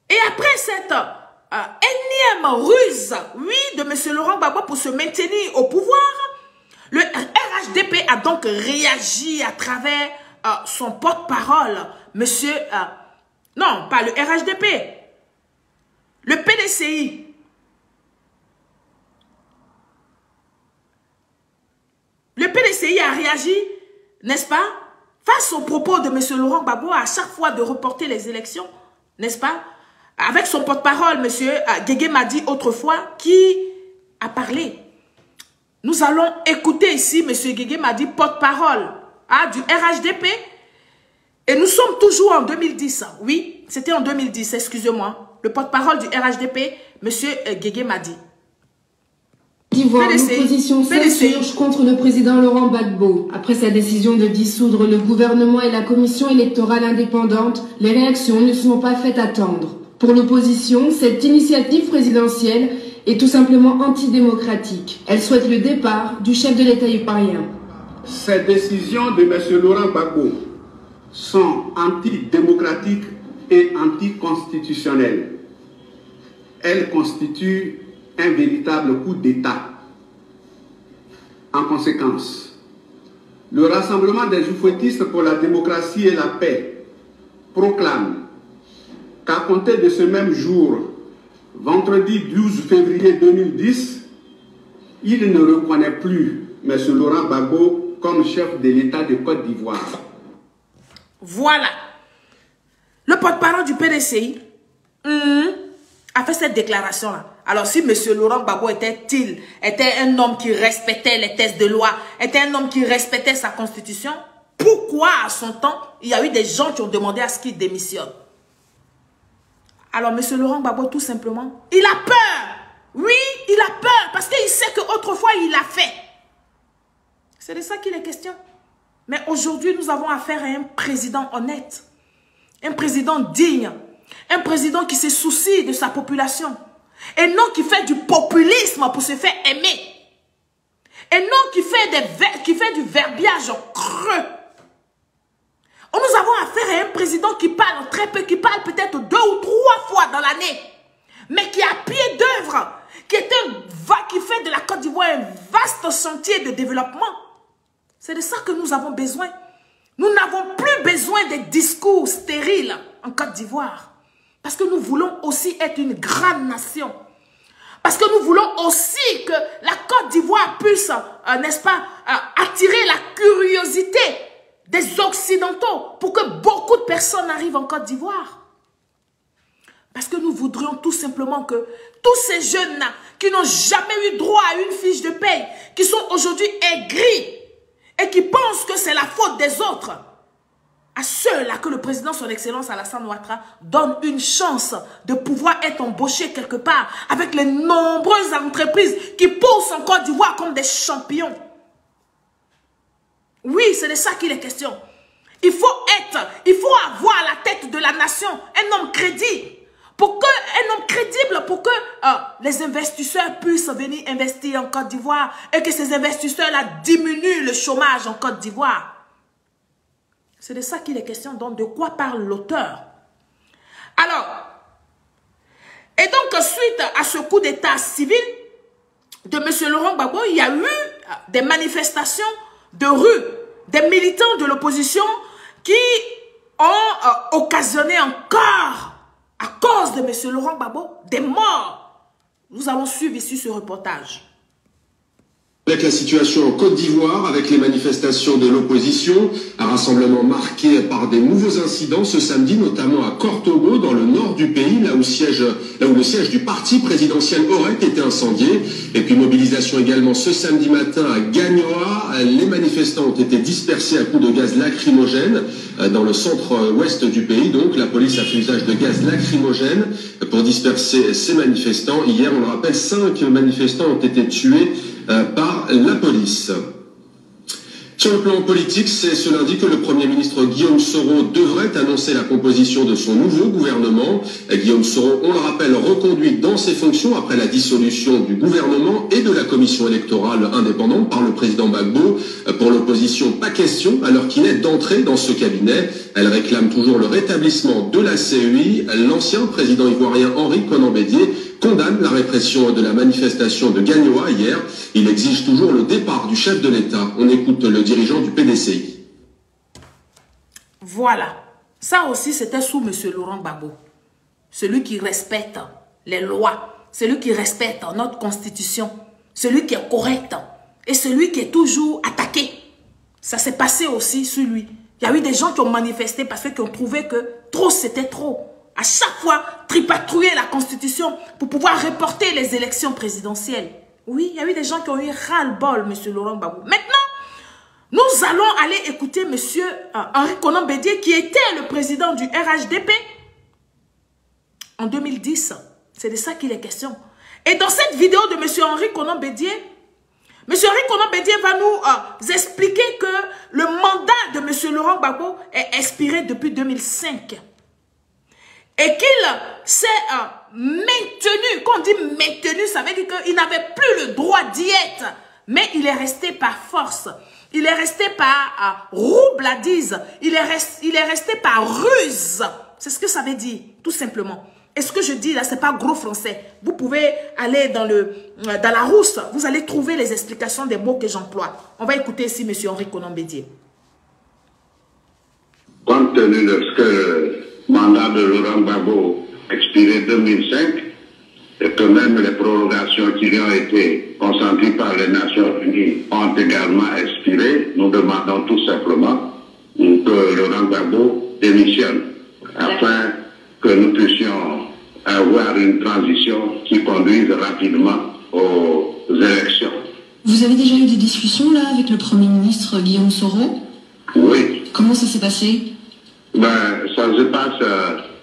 et après cette énième ruse, oui, de M. Laurent Gbagbo pour se maintenir au pouvoir, le RHDP a donc réagi à travers son porte-parole, monsieur, non, pas le RHDP, le PDCI. Le PDCI a réagi, n'est-ce pas, face aux propos de M. Laurent Gbagbo à chaque fois de reporter les élections, n'est-ce pas, avec son porte-parole, M. Guégué Madi, autrefois, qui a parlé. Nous allons écouter ici M. Guégué Madi, porte-parole du RHDP. Et nous sommes toujours en 2010. Oui, c'était en 2010, excusez-moi. Le porte-parole du RHDP, M. Guégué Madi. D'Ivoire, l'opposition s'insurge contre le président Laurent Gbagbo. Après sa décision de dissoudre le gouvernement et la commission électorale indépendante, les réactions ne sont pas faites attendre. Pour l'opposition, cette initiative présidentielle est tout simplement antidémocratique. Elle souhaite le départ du chef de l'État ivoirien. Ces décisions de M. Laurent Gbagbo sont antidémocratiques et anticonstitutionnelles. Elles constituent un véritable coup d'État. En conséquence, le Rassemblement des Oufouettistes pour la démocratie et la paix proclame qu'à compter de ce même jour, vendredi 12 février 2010, il ne reconnaît plus M. Laurent Gbagbo comme chef de l'État de Côte d'Ivoire. Voilà. Le porte-parole du PDCI a fait cette déclaration-là. Alors, si M. Laurent Gbagbo était un homme qui respectait les textes de loi, était un homme qui respectait sa constitution, pourquoi, à son temps, il y a eu des gens qui ont demandé à ce qu'il démissionne? Alors, M. Laurent Gbagbo, tout simplement, il a peur. Oui, il a peur parce qu'il sait qu'autrefois, il l'a fait. C'est de ça qu'il est question. Mais aujourd'hui, nous avons affaire à un président honnête, un président digne, un président qui se soucie de sa population et non qui fait du populisme pour se faire aimer et non qui fait du verbiage creux. Nous avons affaire à un président qui parle très peu, qui parle peut-être 2 ou 3 fois dans l'année, mais qui a pied d'œuvre, qui fait de la Côte d'Ivoire un vaste chantier de développement. C'est de ça que nous avons besoin. Nous n'avons plus besoin des discours stériles en Côte d'Ivoire. Parce que nous voulons aussi être une grande nation. Parce que nous voulons aussi que la Côte d'Ivoire puisse, n'est-ce pas, attirer la curiosité des Occidentaux pour que beaucoup de personnes arrivent en Côte d'Ivoire. Parce que nous voudrions tout simplement que tous ces jeunes-là qui n'ont jamais eu droit à une fiche de paye, qui sont aujourd'hui aigris et qui pensent que c'est la faute des autres, à ceux-là que le président, son excellence Alassane Ouattara, donne une chance de pouvoir être embauché quelque part avec les nombreuses entreprises qui poussent en Côte d'Ivoire comme des champions. Oui, c'est de ça qu'il est question. Il faut avoir à la tête de la nation un homme crédible. Pour que les investisseurs puissent venir investir en Côte d'Ivoire et que ces investisseurs-là diminuent le chômage en Côte d'Ivoire. C'est de ça qu'il est question. Donc, de quoi parle l'auteur? Alors, et donc, suite à ce coup d'état civil de M. Laurent Gbagbo, il y a eu des manifestations de rue, des militants de l'opposition qui ont occasionné encore, à cause de M. Laurent Gbagbo, des morts. Nous allons suivre ici ce reportage. Avec la situation en Côte d'Ivoire, avec les manifestations de l'opposition, un rassemblement marqué par des nouveaux incidents ce samedi, notamment à Kortogo, dans le nord du pays, là où le siège du parti présidentiel aurait été incendié. Et puis mobilisation également ce samedi matin à Gagnoa. Les manifestants ont été dispersés à coups de gaz lacrymogène dans le centre-ouest du pays. Donc la police a fait usage de gaz lacrymogène pour disperser ces manifestants. Hier, on le rappelle, 5 manifestants ont été tués par la police. Sur le plan politique, c'est ce lundi que le Premier ministre Guillaume Soro devrait annoncer la composition de son nouveau gouvernement. Guillaume Soro, on le rappelle, reconduit dans ses fonctions après la dissolution du gouvernement et de la commission électorale indépendante par le président Gbagbo. Pour l'opposition, pas question, alors qu'il est d'entrer dans ce cabinet. Elle réclame toujours le rétablissement de la CEI. L'ancien président ivoirien Henri Konan Bédié condamne la répression de la manifestation de Gagnoa hier. Il exige toujours le départ du chef de l'État. On écoute le dirigeant du PDCI. Voilà. Ça aussi, c'était sous M. Laurent Gbagbo. Celui qui respecte les lois, celui qui respecte notre constitution, celui qui est correct. et celui qui est toujours attaqué. Ça s'est passé aussi sur lui. Il y a eu des gens qui ont manifesté parce qu'ils ont trouvé que trop c'était trop. À chaque fois, tripatouiller la Constitution pour pouvoir reporter les élections présidentielles. Oui, il y a eu des gens qui ont eu ras-le-bol, M. Laurent Gbagbo. Maintenant, nous allons aller écouter M. Henri Konan Bédié, qui était le président du RHDP en 2010. C'est de ça qu'il est question. Et dans cette vidéo de M. Henri Konan Bédié, M. Henri Konan Bédié va nous expliquer que le mandat de M. Laurent Gbagbo est expiré depuis 2005. Et qu'il s'est maintenu. Quand on dit maintenu, ça veut dire qu'il n'avait plus le droit d'y être. Mais il est resté par force. Il est resté par roubladise. Il est resté par ruse. C'est ce que ça veut dire, tout simplement. Et ce que je dis là, c'est pas gros français. Vous pouvez aller dans la rousse. Vous allez trouver les explications des mots que j'emploie. On va écouter ici M. Henri Konan Bédié. Compte tenu de ce que le mandat de Laurent Gbagbo expiré 2005 et que même les prolongations qui lui ont été consenties par les Nations Unies ont également expiré, nous demandons tout simplement que Laurent Gbagbo démissionne afin que nous puissions avoir une transition qui conduise rapidement aux élections. Vous avez déjà eu des discussions là avec le Premier ministre Guillaume Soro? Oui. Comment ça s'est passé? Ça se passe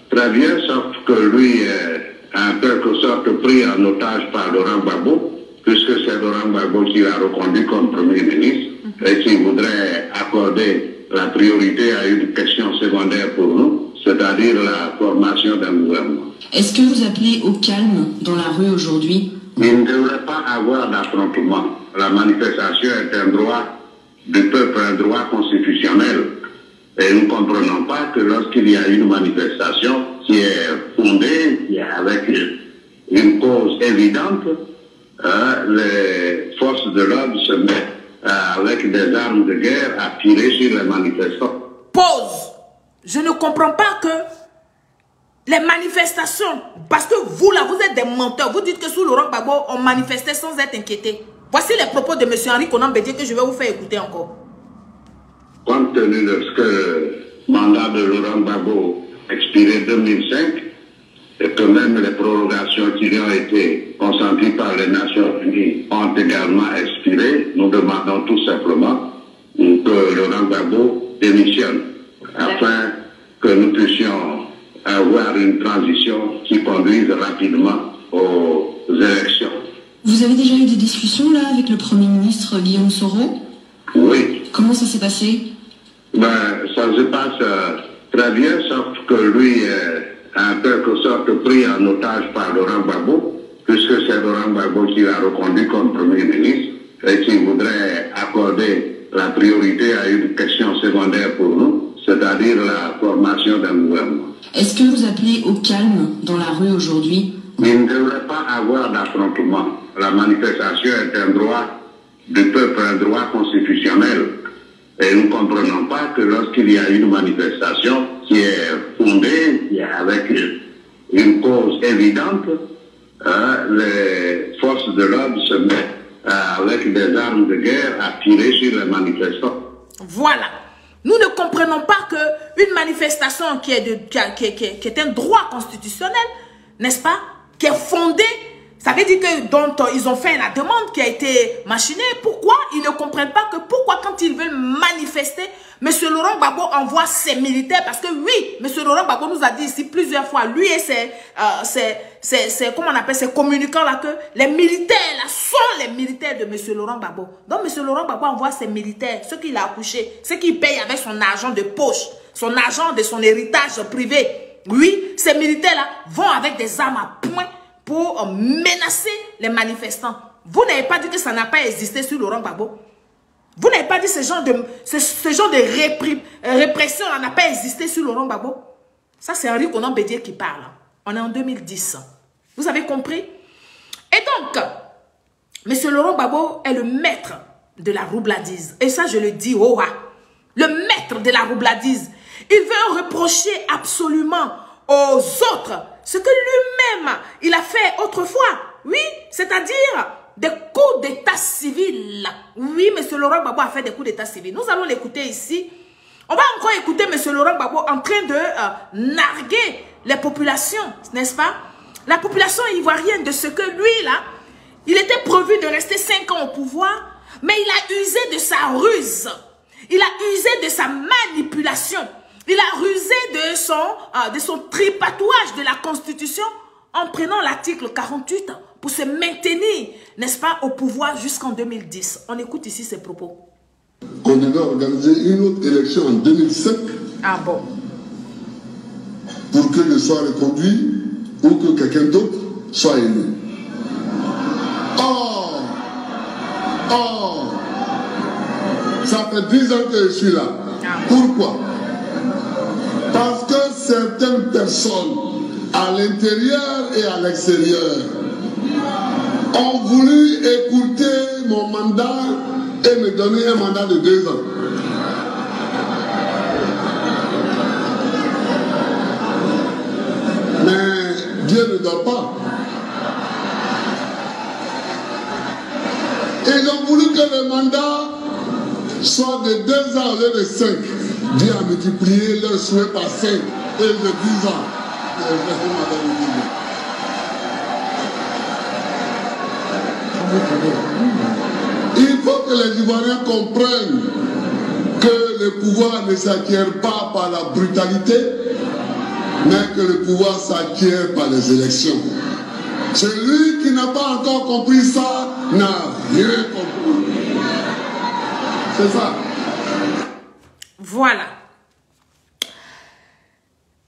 très bien, sauf que lui est en quelque sorte pris en otage par Laurent Gbagbo, puisque c'est Laurent Gbagbo qui l'a reconduit comme Premier ministre et qui voudrait accorder la priorité à une question secondaire pour nous, c'est-à-dire la formation d'un gouvernement. Est-ce que vous appelez au calme dans la rue aujourd'hui? Il ne devrait pas avoir d'affrontement. La manifestation est un droit du peuple, un droit constitutionnel. Et nous ne comprenons pas que lorsqu'il y a une manifestation qui est fondée, qui est avec une cause évidente, les forces de l'ordre se mettent avec des armes de guerre à tirer sur les manifestants. Pause. Je ne comprends pas que les manifestations, parce que vous là, vous êtes des menteurs. Vous dites que sous Laurent Gbagbo, on manifestait sans être inquiété. Voici les propos de M. Henri Konan Bédié que je vais vous faire écouter encore. Compte tenu de ce que le mandat de Laurent Gbagbo expiré 2005 et que même les prolongations qui lui ont été consenties par les Nations Unies ont également expiré, nous demandons tout simplement que Laurent Gbagbo démissionne afin que nous puissions avoir une transition qui conduise rapidement aux élections. Vous avez déjà eu des discussions là avec le Premier ministre Guillaume Soro? Oui. Comment ça s'est passé? Ça se passe très bien, sauf que lui est en quelque sorte pris en otage par Laurent Gbagbo, puisque c'est Laurent Gbagbo qui l'a reconduit comme Premier ministre et qui voudrait accorder la priorité à une question secondaire pour nous, c'est-à-dire la formation d'un gouvernement. Est-ce que vous appelez au calme dans la rue aujourd'hui? Il ne devrait pas avoir d'affrontement. La manifestation est un droit du peuple, un droit constitutionnel. Et nous ne comprenons pas que lorsqu'il y a une manifestation qui est fondée, qui est avec une cause évidente, les forces de l'ordre se mettent avec des armes de guerre à tirer sur les manifestants. Voilà. Nous ne comprenons pas qu'une manifestation qui est un droit constitutionnel, n'est-ce pas, qui est fondée, ça veut dire que dont ils ont fait la demande qui a été machinée. Pourquoi ils ne comprennent pas que pourquoi quand ils veulent manifester, M. Laurent Gbagbo envoie ses militaires? Parce que oui, M. Laurent Gbagbo nous a dit ici plusieurs fois, lui et comment on appelle ces communicants là, que les militaires là sont les militaires de M. Laurent Gbagbo. Donc M. Laurent Gbagbo envoie ses militaires, ceux qu'il a accouchés, ceux qu'il paye avec son argent de poche, son argent de son héritage privé. Oui, ces militaires là vont avec des armes à poing pour menacer les manifestants. Vous n'avez pas dit que ça n'a pas existé sur Laurent Gbagbo? Vous n'avez pas dit que ce genre de répression n'a pas existé sur Laurent Gbagbo? Ça, c'est Henri Konan Bédié qui parle. On est en 2010. Vous avez compris? Et donc, M. Laurent Gbagbo est le maître de la roubladise. Et ça, je le dis, oh, le maître de la roubladise. Il veut reprocher absolument aux autres ce que lui-même, il a fait autrefois. Oui, c'est-à-dire des coups d'état civil. Oui, M. Laurent Gbagbo a fait des coups d'état civil. Nous allons l'écouter ici. On va encore écouter M. Laurent Gbagbo en train de narguer les populations, n'est-ce pas? La population ivoirienne de ce que lui, là, il était prévu de rester 5 ans au pouvoir, mais il a usé de sa ruse. Il a usé de sa manipulation. Il a rusé de son tripatouage de la Constitution en prenant l'article 48 pour se maintenir, n'est-ce pas, au pouvoir jusqu'en 2010. On écoute ici ses propos. On devait organiser une autre élection en 2005. Ah bon? Pour que je sois reconduit ou que quelqu'un d'autre soit élu. Oh, ça fait 10 ans que je suis là. Pourquoi? Parce que certaines personnes, à l'intérieur et à l'extérieur, ont voulu écouter mon mandat et me donner un mandat de 2 ans. Mais Dieu ne dort pas. Ils ont voulu que le mandat soit de 2 ans au lieu de 5. Dieu a multiplié leur souhait par 5 et de 10 ans. Il faut que les Ivoiriens comprennent que le pouvoir ne s'acquiert pas par la brutalité, mais que le pouvoir s'acquiert par les élections. Celui qui n'a pas encore compris ça n'a rien compris. C'est ça. Voilà.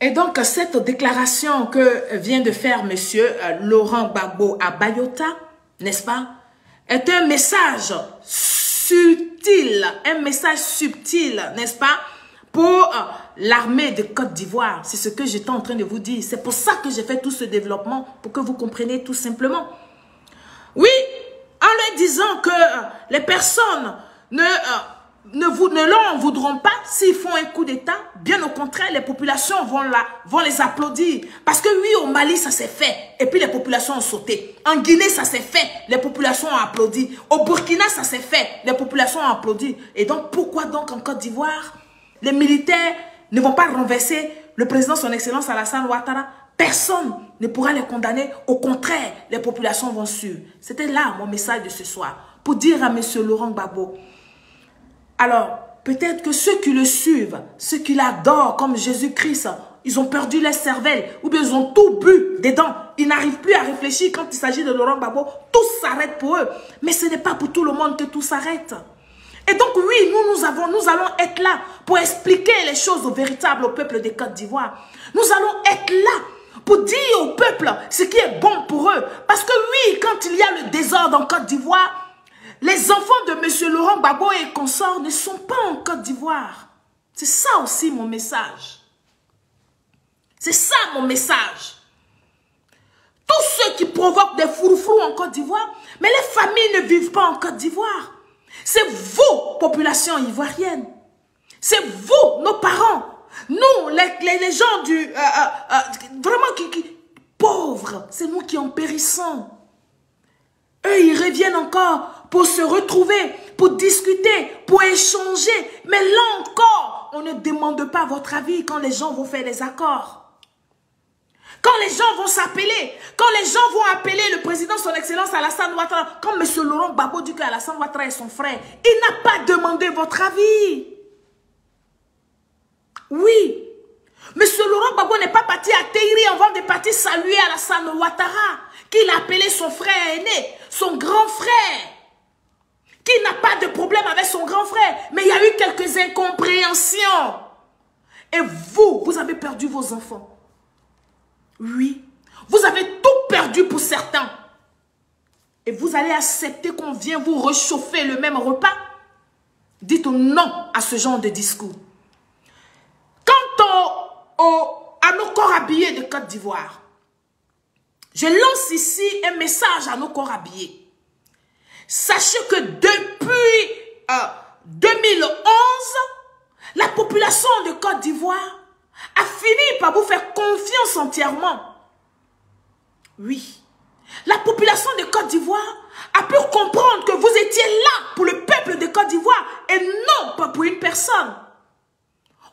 Et donc, cette déclaration que vient de faire M. Laurent Gbagbo à Bayota, n'est-ce pas, est un message subtil, n'est-ce pas, pour l'armée de Côte d'Ivoire. C'est ce que j'étais en train de vous dire. C'est pour ça que j'ai fait tout ce développement, pour que vous compreniez tout simplement. Oui, en leur disant que les personnes ne l'en voudront pas s'ils font un coup d'État. Bien au contraire, les populations vont les applaudir. Parce que oui, au Mali, ça s'est fait. Et puis les populations ont sauté. En Guinée, ça s'est fait. Les populations ont applaudi. Au Burkina, ça s'est fait. Les populations ont applaudi. Et donc, pourquoi donc en Côte d'Ivoire, les militaires ne vont pas renverser le président, son excellence Alassane Ouattara? Personne ne pourra les condamner. Au contraire, les populations vont suivre. C'était là mon message de ce soir. Pour dire à M. Laurent Gbagbo, alors, peut-être que ceux qui le suivent, ceux qui l'adorent comme Jésus-Christ, ils ont perdu leur cervelle ou bien ils ont tout bu dedans. Ils n'arrivent plus à réfléchir quand il s'agit de Laurent Gbagbo. Tout s'arrête pour eux. Mais ce n'est pas pour tout le monde que tout s'arrête. Et donc oui, nous allons être là pour expliquer les choses au peuple de Côte d'Ivoire. Nous allons être là pour dire au peuple ce qui est bon pour eux. Parce que oui, quand il y a le désordre en Côte d'Ivoire, les enfants de M. Laurent Gbagbo et consorts ne sont pas en Côte d'Ivoire. C'est ça aussi mon message. C'est ça mon message. Tous ceux qui provoquent des fourfous en Côte d'Ivoire, mais les familles ne vivent pas en Côte d'Ivoire. C'est vous, population ivoirienne. C'est vous, nos parents. Nous, les gens vraiment pauvres, c'est nous qui en périssons. Eux, ils reviennent encore pour se retrouver, pour discuter, pour échanger. Mais là encore, on ne demande pas votre avis quand les gens vont faire des accords. Quand les gens vont s'appeler, quand les gens vont appeler le président, son excellence Alassane Ouattara, quand M. Laurent Gbagbo dit qu'Alassane Ouattara est son frère, il n'a pas demandé votre avis. Oui. M. Laurent Gbagbo n'est pas parti à Teiri avant de partir saluer Alassane Ouattara, qu'il a appelé son frère aîné, son grand frère, qui n'a pas de problème avec son grand frère, mais il y a eu quelques incompréhensions. Et vous avez perdu vos enfants. Oui, vous avez tout perdu pour certains. Et vous allez accepter qu'on vienne vous réchauffer le même repas? Dites non à ce genre de discours. Quant à nos corps habillés de Côte d'Ivoire, je lance ici un message à nos corps habillés. Sachez que depuis 2011, la population de Côte d'Ivoire a fini par vous faire confiance entièrement. Oui. La population de Côte d'Ivoire a pu comprendre que vous étiez là pour le peuple de Côte d'Ivoire et non pas pour une personne.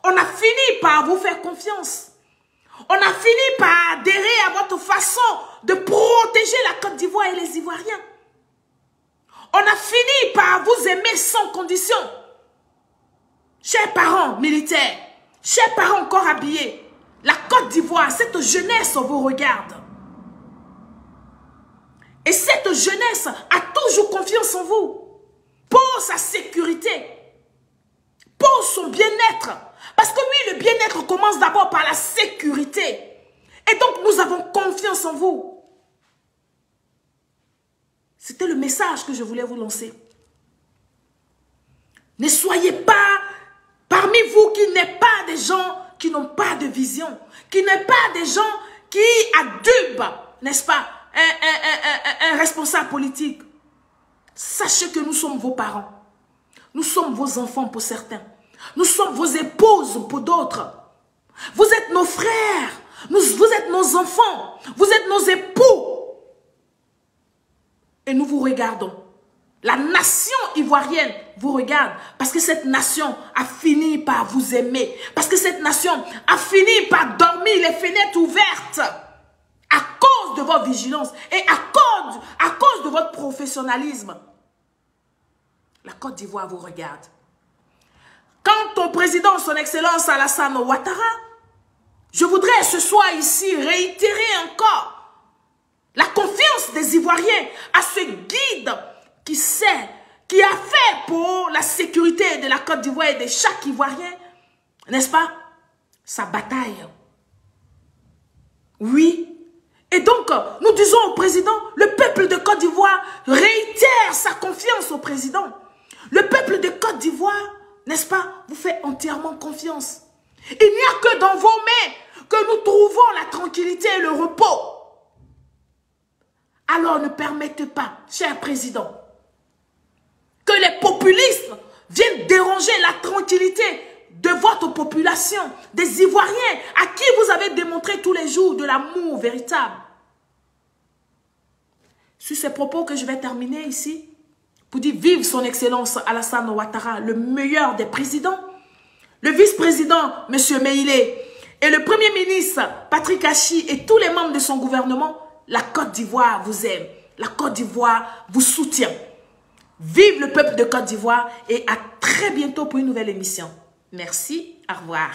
On a fini par vous faire confiance. On a fini par adhérer à votre façon de protéger la Côte d'Ivoire et les Ivoiriens. On a fini par vous aimer sans condition. Chers parents militaires, chers parents encore habillés, la Côte d'Ivoire, cette jeunesse vous regarde. Et cette jeunesse a toujours confiance en vous. Pour sa sécurité. Pour son bien-être. Parce que oui, le bien-être commence d'abord par la sécurité. Et donc, nous avons confiance en vous. C'était le message que je voulais vous lancer. Ne soyez pas parmi vous qui n'êtes pas des gens qui n'ont pas de vision. Qui n'êtes pas des gens qui adubent, n'est-ce pas, un responsable politique. Sachez que nous sommes vos parents. Nous sommes vos enfants pour certains. Nous sommes vos épouses pour d'autres. Vous êtes nos frères. Vous êtes nos enfants. Vous êtes nos époux. Et nous vous regardons. La nation ivoirienne vous regarde. Parce que cette nation a fini par vous aimer. Parce que cette nation a fini par dormir les fenêtres ouvertes. À cause de votre vigilance. Et à cause de votre professionnalisme. La Côte d'Ivoire vous regarde. Quant au président, son excellence Alassane Ouattara, je voudrais ce soir ici réitérer encore la confiance des Ivoiriens à ce guide qui sait, qui a fait pour la sécurité de la Côte d'Ivoire et de chaque Ivoirien, n'est-ce pas, sa bataille. Oui. Et donc, nous disons au président, le peuple de Côte d'Ivoire réitère sa confiance au président. Le peuple de Côte d'Ivoire, n'est-ce pas, vous fait entièrement confiance. Il n'y a que dans vos mains que nous trouvons la tranquillité et le repos. Alors ne permettez pas, cher président, que les populistes viennent déranger la tranquillité de votre population, des Ivoiriens à qui vous avez démontré tous les jours de l'amour véritable. Sur ces propos que je vais terminer ici, pour dire vive son excellence Alassane Ouattara, le meilleur des présidents, le vice-président M. Meïlé et le premier ministre Patrick Achi et tous les membres de son gouvernement, la Côte d'Ivoire vous aime, la Côte d'Ivoire vous soutient. Vive le peuple de Côte d'Ivoire et à très bientôt pour une nouvelle émission. Merci, au revoir.